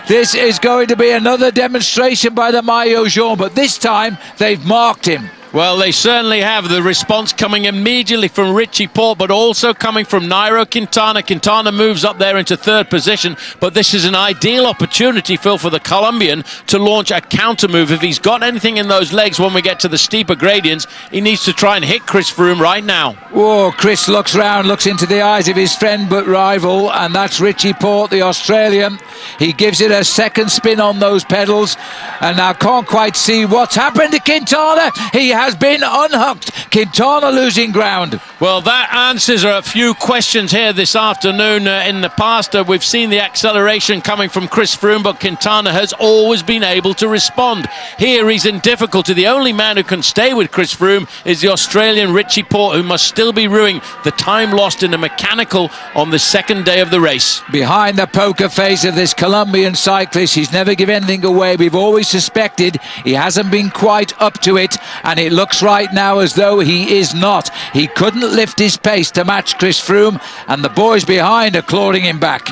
This is going to be another demonstration by the Maillot Jaune, but this time they've marked him. Well, they certainly have. The response coming immediately from Richie Porte, but also coming from Nairo Quintana. Quintana moves up there into 3rd position, but this is an ideal opportunity, Phil, for the Colombian to launch a counter move. If he's got anything in those legs when we get to the steeper gradients, he needs to try and hit Chris Froome right now. Whoa, Chris looks round, looks into the eyes of his friend but rival, and that's Richie Porte, the Australian. He gives it a second spin on those pedals, and I can't quite see what's happened to Quintana. He has been unhooked. Quintana losing ground. Well, that answers a few questions here this afternoon. In the past, we've seen the acceleration coming from Chris Froome, but Quintana has always been able to respond. Here he's in difficulty. The only man who can stay with Chris Froome is the Australian Richie Porte, who must still be ruining the time lost in a mechanical on the 2nd day of the race. Behind the poker face of this Colombian cyclist, he's never given anything away. We've always suspected he hasn't been quite up to it, and it looks right now as though he is not. He couldn't lift his pace to match Chris Froome, and the boys behind are clawing him back.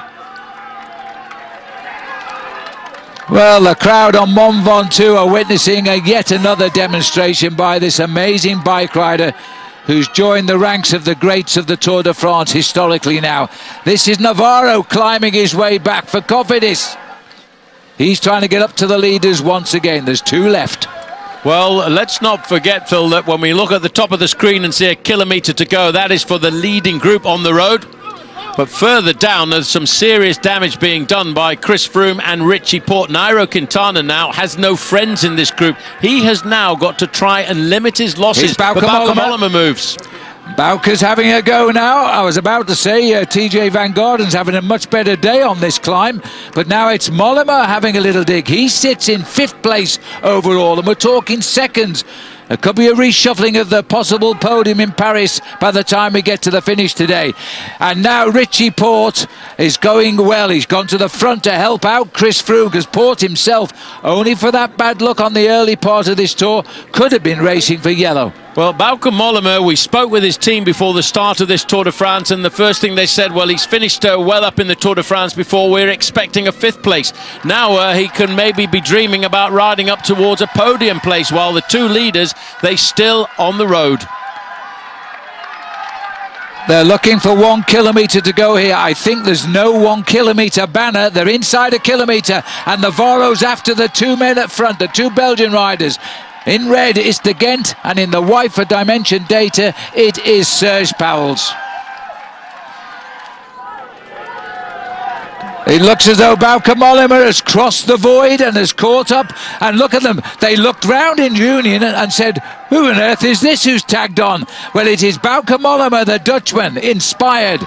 Well, the crowd on Mont Ventoux are witnessing yet another demonstration by this amazing bike rider who's joined the ranks of the greats of the Tour de France historically now. This is Navarro climbing his way back for Cofidis. He's trying to get up to the leaders once again. There's 2 left. Well, let's not forget, Phil, that when we look at the top of the screen and see a kilometre to go, that is for the leading group on the road. But further down, there's some serious damage being done by Chris Froome and Richie Porte. Nairo Quintana now has no friends in this group. He has now got to try and limit his losses. But Bauke Mollema moves. Bauke's having a go now. I was about to say TJ Van Garden's having a much better day on this climb, but now it's Mollema having a little dig. He sits in 5th place overall, and we're talking seconds. There could be a reshuffling of the possible podium in Paris by the time we get to the finish today. And now Richie Porte is going well. He's gone to the front to help out Chris Froome, because Porte himself, only for that bad luck on the early part of this tour, could have been racing for yellow. Well, Bauke Mollema, we spoke with his team before the start of this Tour de France, and the first thing they said, well, he's finished well up in the Tour de France before. We're expecting a 5th place. Now he can maybe be dreaming about riding up towards a podium place, while the 2 leaders, they still on the road. They're looking for 1 kilometre to go here. I think there's no 1 kilometre banner. They're inside a kilometre, and Navarro's after the 2 men at front, the 2 Belgian riders. In red is De Gent, and in the white for Dimension Data, it is Serge Pauwels. It looks as though Bauke Mollema has crossed the void and has caught up. And look at them. They looked round in Union and said, who on earth is this who's tagged on? Well, it is Bauke Mollema, the Dutchman, inspired.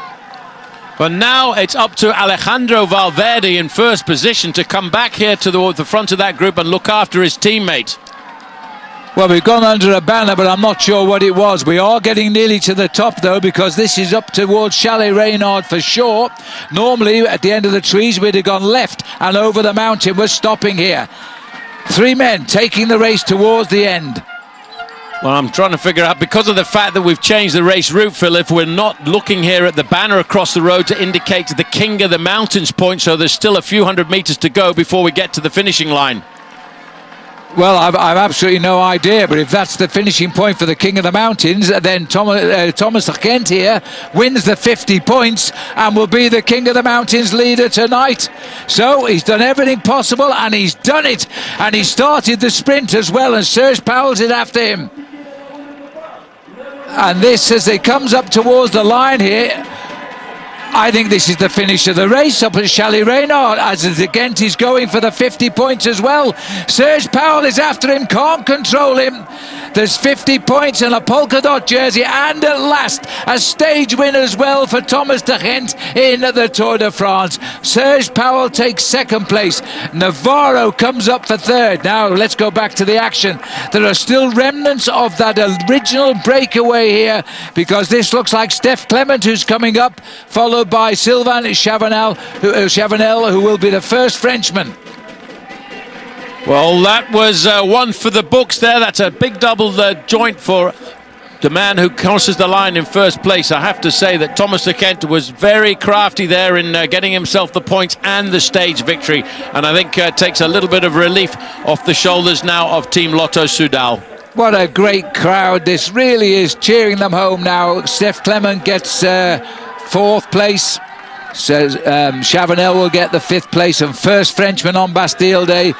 But now it's up to Alejandro Valverde in first position to come back here to the front of that group and look after his teammate. Well, we've gone under a banner, but I'm not sure what it was. We are getting nearly to the top, though, because this is up towards Chalet Reynard for sure. Normally, at the end of the trees, we'd have gone left and over the mountain. We're stopping here. 3 men taking the race towards the end. Well, I'm trying to figure out, because of the fact that we've changed the race route, Phil, if we're not looking here at the banner across the road to indicate the King of the Mountains point, so there's still a few hundred metres to go before we get to the finishing line. Well, I've absolutely no idea, but if that's the finishing point for the King of the Mountains, then Thomas de Gendt here wins the 50 points and will be the King of the Mountains leader tonight. So he's done everything possible and he's done it. And he started the sprint as well, and Serge Powell's is after him. And this, as he comes up towards the line here, I think this is the finish of the race up at Chalet Reynard, as de Gendt is going for the 50 points as well. Serge Powell is after him, can't control him. There's 50 points and a polka dot jersey, and at last a stage win as well for Thomas de Gendt in the Tour de France. Serge Powell takes second place. Navarro comes up for third. Now let's go back to the action. There are still remnants of that original breakaway here, because this looks like Steph Clement who's coming up, followed by Sylvain Chavanel, who will be the first Frenchman. Well, that was one for the books there. That's a big double joint for the man who crosses the line in first place. I have to say that Thomas de Gendt was very crafty there in getting himself the points and the stage victory, and I think takes a little bit of relief off the shoulders now of Team Lotto Soudal. What a great crowd. This really is cheering them home now. Steph Clement gets fourth place. Says Chavanel will get the 5th place, and first Frenchman on Bastille Day.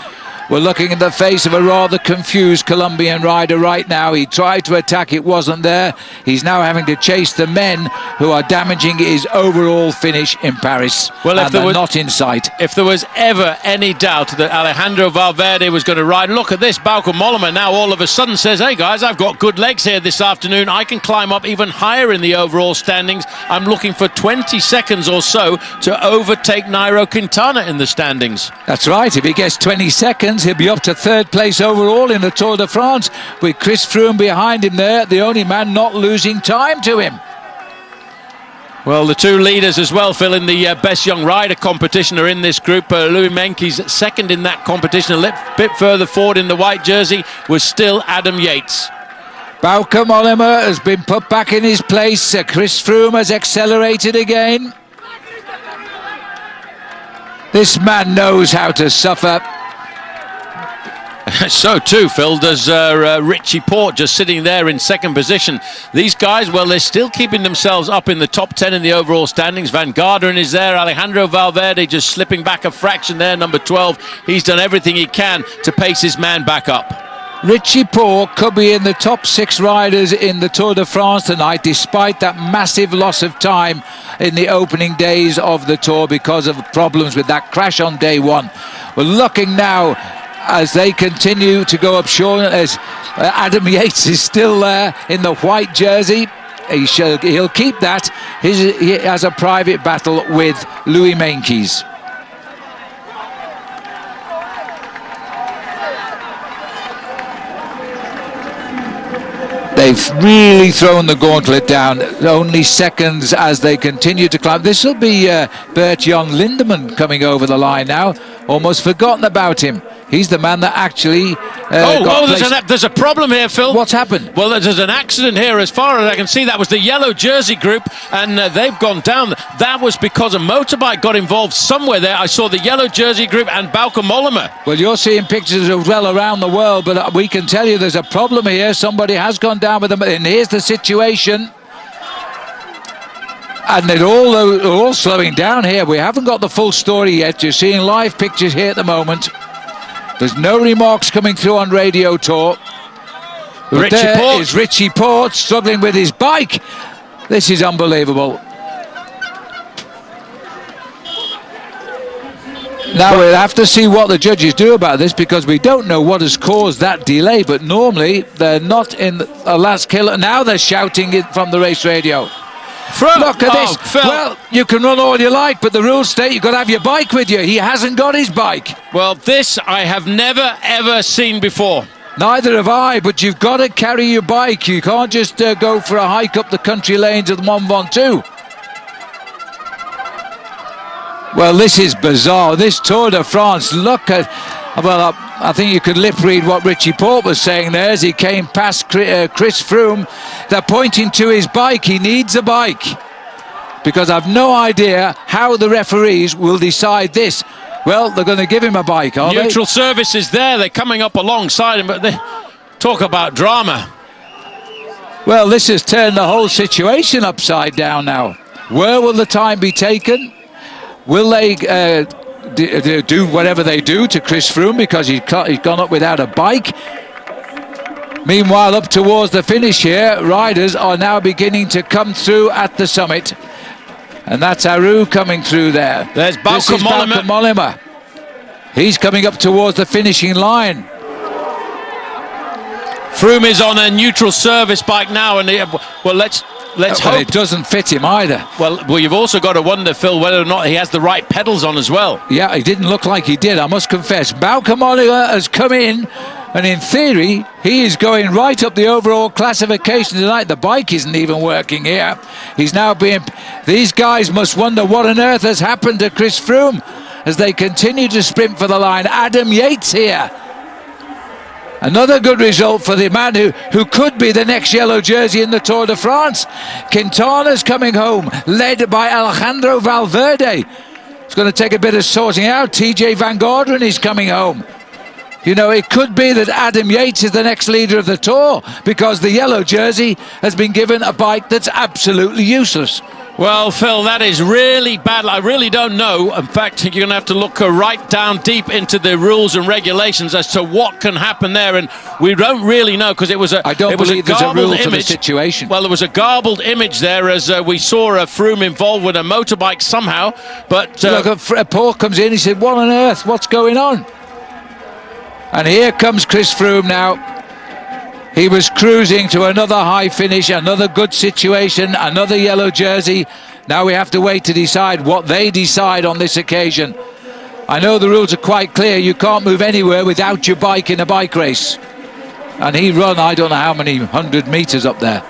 We're looking in the face of a rather confused Colombian rider right now. He tried to attack, it wasn't there. He's now having to chase the men who are damaging his overall finish in Paris. Well, if they're not in sight. If there was ever any doubt that Alejandro Valverde was going to ride, look at this. Bauke Mollema now all of a sudden says, hey guys, I've got good legs here this afternoon. I can climb up even higher in the overall standings. I'm looking for 20 seconds or so to overtake Nairo Quintana in the standings. That's right. If he gets 20 seconds, he'll be up to 3rd place overall in the Tour de France, with Chris Froome behind him there, the only man not losing time to him. Well, the two leaders as well, Phil, in the Best Young Rider competition are in this group. Louis Meintjes second in that competition. A little bit further forward in the white jersey was still Adam Yates. Bauke Mollema has been put back in his place. Chris Froome has accelerated again. This man knows how to suffer. So too, Phil, does Richie Porte, just sitting there in second position. These guys, well, they're still keeping themselves up in the top 10 in the overall standings. Van Garderen is there. Alejandro Valverde just slipping back a fraction there, number 12. He's done everything he can to pace his man back up. Richie Porte could be in the top 6 riders in the Tour de France tonight, despite that massive loss of time in the opening days of the Tour because of problems with that crash on day 1. We're looking now as they continue to go up short, as Adam Yates is still there in the white jersey. He'll keep that. He has a private battle with Louis Meintjes. They've really thrown the gauntlet down. Only seconds as they continue to climb. This will be Bert-Jan Lindemann coming over the line now. Almost forgotten about him. He's the man that actually there's a problem here, Phil. What's happened? Well, there's an accident here. As far as I can see, that was the yellow jersey group, and they've gone down. That was because a motorbike got involved somewhere there. I saw the yellow jersey group and Bauke Mollema. Well, you're seeing pictures as well around the world, but we can tell you there's a problem here. Somebody has gone down with them, and here's the situation. And they're all slowing down here. We haven't got the full story yet. You're seeing live pictures here at the moment. There's no remarks coming through on Radio Tour. But there is Richie Porte struggling with his bike. This is unbelievable. Now we'll have to see what the judges do about this, because we don't know what has caused that delay, but normally they're not in the last kill. Now they're shouting it from the race radio. Look at this. Phil. Well, you can run all you like, but the rules state you've got to have your bike with you. He hasn't got his bike. Well, this I have never, ever seen before. Neither have I, but you've got to carry your bike. You can't just go for a hike up the country lanes of the Mont Ventoux. Well, this is bizarre. This Tour de France, look at... Well, I think you could lip read what Richie Porte was saying there as he came past Chris Froome. They're pointing to his bike. He needs a bike. Because I've no idea how the referees will decide this. Well, they're going to give him a bike, aren't they? Neutral service is there. They're coming up alongside him, but they talk about drama. Well, this has turned the whole situation upside down now. Where will the time be taken? Will they do whatever they do to Chris Froome because he's gone up without a bike? Meanwhile, up towards the finish here, riders are now beginning to come through at the summit. And that's Aru coming through there. There's This is Bauke Mollema. He's coming up towards the finishing line. Froome is on a neutral service bike now, and well, let's hope it doesn't fit him either. Well, you've also got to wonder, Phil, whether or not he has the right pedals on as well. Yeah, it didn't look like he did, I must confess. Bauke Mollema has come in, and in theory, he is going right up the overall classification tonight. The bike isn't even working here. He's now being... These guys must wonder what on earth has happened to Chris Froome as they continue to sprint for the line. Adam Yates here. Another good result for the man who could be the next yellow jersey in the Tour de France. Quintana's coming home, led by Alejandro Valverde. It's going to take a bit of sorting out. TJ Van Garderen is coming home. You know, it could be that Adam Yates is the next leader of the Tour because the yellow jersey has been given a bike that's absolutely useless. Well, Phil, that is really bad. I really don't know. In fact, you're going to have to look right down deep into the rules and regulations as to what can happen there, and we don't really know because it was a. I don't believe there's a rule for the situation. Well, there was a garbled image there as we saw a Froome involved with a motorbike somehow, but look, Paul comes in. He said, "What on earth? What's going on?" And here comes Chris Froome now. He was cruising to another high finish, another good situation, another yellow jersey. Now we have to wait to decide what they decide on this occasion. I know the rules are quite clear. You can't move anywhere without your bike in a bike race. And he run, I don't know how many 100 metres up there.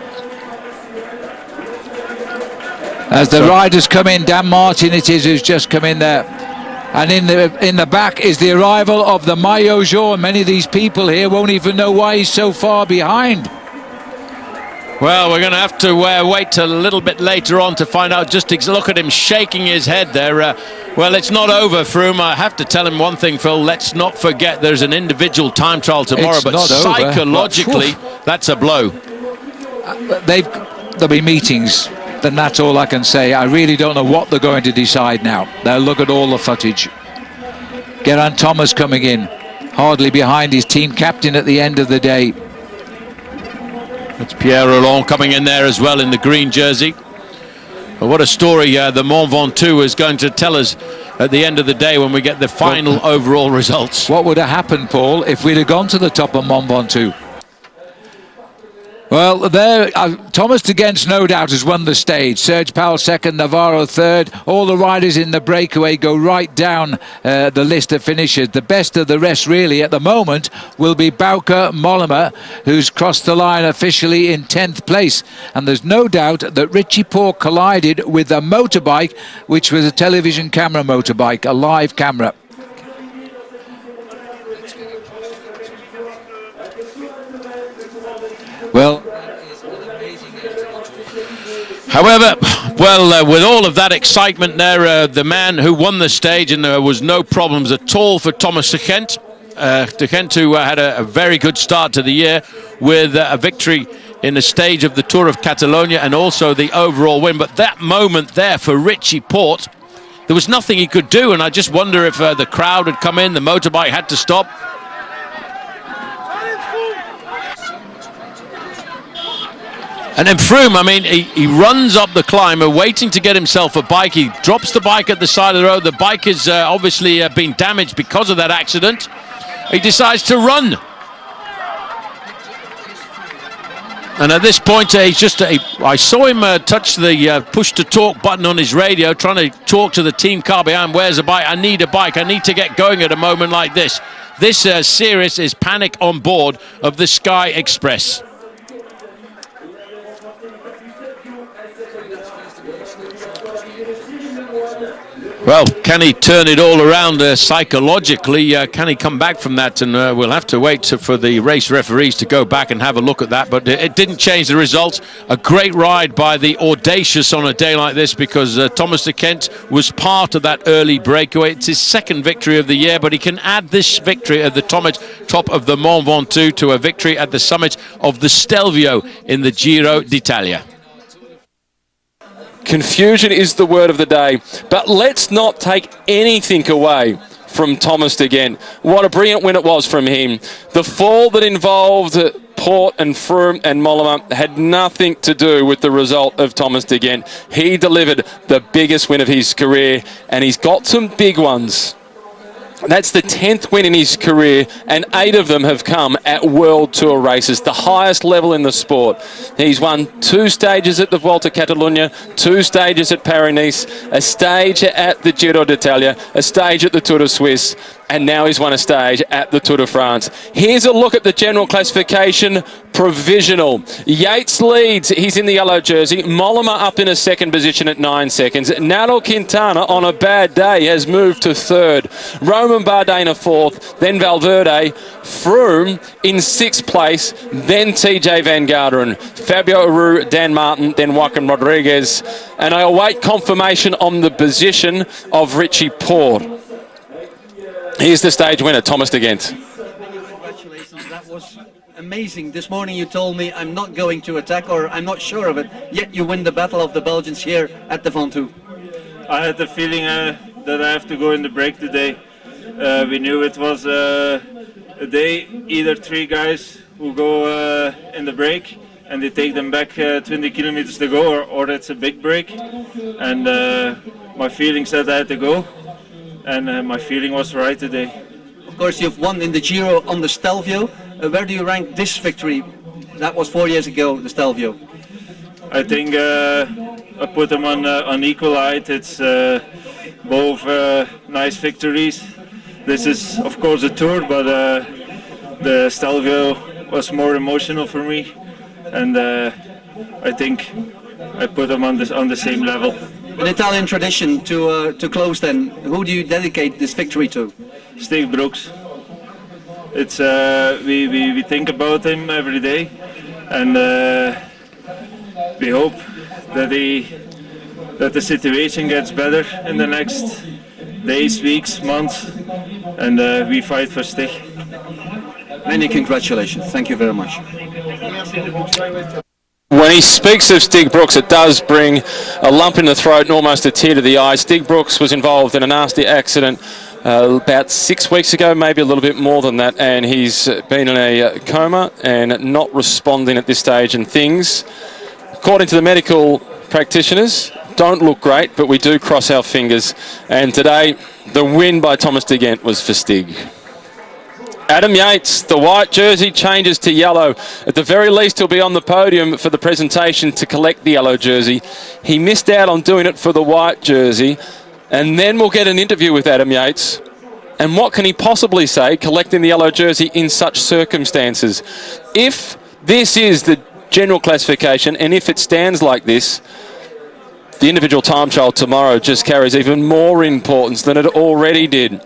As the riders come in, Dan Martin it is who's just come in there. And in the back is the arrival of the Maillot Jaune. Many of these people here won't even know why he's so far behind. Well, we're going to have to wait till a little bit later on to find out. Just look at him shaking his head there. Well, it's not over, Froome. I have to tell him one thing, Phil. Let's not forget there's an individual time trial tomorrow. It's but not psychologically, that's a blow. There'll be meetings. Then that's all I can say. I really don't know what they're going to decide now. They'll look at all the footage. Geraint Thomas coming in, hardly behind his team captain at the end of the day. It's Pierre Rolland coming in there as well in the green jersey. But what a story the Mont Ventoux is going to tell us at the end of the day when we get the final overall results. What would have happened, Paul, if we'd have gone to the top of Mont Ventoux? Well, there, Thomas de Gendt no doubt has won the stage. Serge Powell second, Navarro third. All the riders in the breakaway go right down the list of finishers. The best of the rest, really, at the moment, will be Bauke Mollema, who's crossed the line officially in 10th place. And there's no doubt that Richie Porte collided with a motorbike, which was a television camera motorbike, a live camera. Well, however, with all of that excitement there, the man who won the stage, and there was no problems at all for Thomas de Gendt. De Gendt, who had a very good start to the year with a victory in the stage of the Tour of Catalonia and also the overall win. But that moment there for Richie Porte, there was nothing he could do, and I just wonder if the crowd had come in, the motorbike had to stop. And then Froome, I mean, he runs up the climb, waiting to get himself a bike. He drops the bike at the side of the road. The bike has obviously been damaged because of that accident. He decides to run. And at this point, he's just... I saw him touch the push-to-talk button on his radio, trying to talk to the team car behind. Where's a bike? I need a bike. I need to get going at a moment like this. This series is panic on board of the Sky Express. Well, can he turn it all around psychologically? Can he come back from that? And we'll have to wait for the race referees to go back and have a look at that. But it didn't change the results. A great ride by the Audacious on a day like this, because Thomas de Kent was part of that early breakaway. It's his second victory of the year, but he can add this victory at the top of the Mont Ventoux to a victory at the summit of the Stelvio in the Giro d'Italia. Confusion is the word of the day, but let's not take anything away from Thomas de Gent. What a brilliant win it was from him. The fall that involved Porte and Froome and Mollema had nothing to do with the result of Thomas de Gent. He delivered the biggest win of his career, and he's got some big ones. That's the 10th win in his career, and 8 of them have come at World Tour races, the highest level in the sport. He's won 2 stages at the Volta a Catalunya, 2 stages at Paris-Nice, a stage at the Giro d'Italia, a stage at the Tour de Suisse, and now he's won a stage at the Tour de France. Here's a look at the general classification provisional. Yates leads, he's in the yellow jersey. Mollema up in a second position at 9 seconds. Nairo Quintana on a bad day has moved to 3rd. Roman Bardet in a 4th, then Valverde. Froome in 6th place, then TJ Van Garderen. Fabio Aru, Dan Martin, then Joaquin Rodriguez. And I await confirmation on the position of Richie Porte. Here's the stage winner, Thomas de Gent. Congratulations, that was amazing. This morning you told me I'm not going to attack, or I'm not sure of it, yet you win the battle of the Belgians here at the Ventoux. I had the feeling that I have to go in the break today. We knew it was a day, either 3 guys who go in the break and they take them back 20 kilometers to go, or it's a big break. And my feeling said I had to go. And my feeling was right today. Of course, you've won in the Giro on the Stelvio. Where do you rank this victory? That was 4 years ago, the Stelvio. I think I put them on equal height. It's both nice victories. This is, of course, a tour, but the Stelvio was more emotional for me, and I think I put them on the same level. An Italian tradition to close then. Who do you dedicate this victory to? Steve Brooks. It's we think about him every day, and we hope that the situation gets better in the next days, weeks, months, and we fight for Stig. Many congratulations. Thank you very much. When he speaks of Stig Brooks, it does bring a lump in the throat and almost a tear to the eye. Stig Brooks was involved in a nasty accident about 6 weeks ago, maybe a little bit more than that, and he's been in a coma and not responding at this stage, and things, according to the medical practitioners, don't look great, but we do cross our fingers. And today, the win by Thomas de Gent was for Stig. Adam Yates, the white jersey changes to yellow. At the very least, he'll be on the podium for the presentation to collect the yellow jersey. He missed out on doing it for the white jersey. And then we'll get an interview with Adam Yates. And what can he possibly say, collecting the yellow jersey in such circumstances? If this is the general classification, and if it stands like this, the individual time trial tomorrow just carries even more importance than it already did.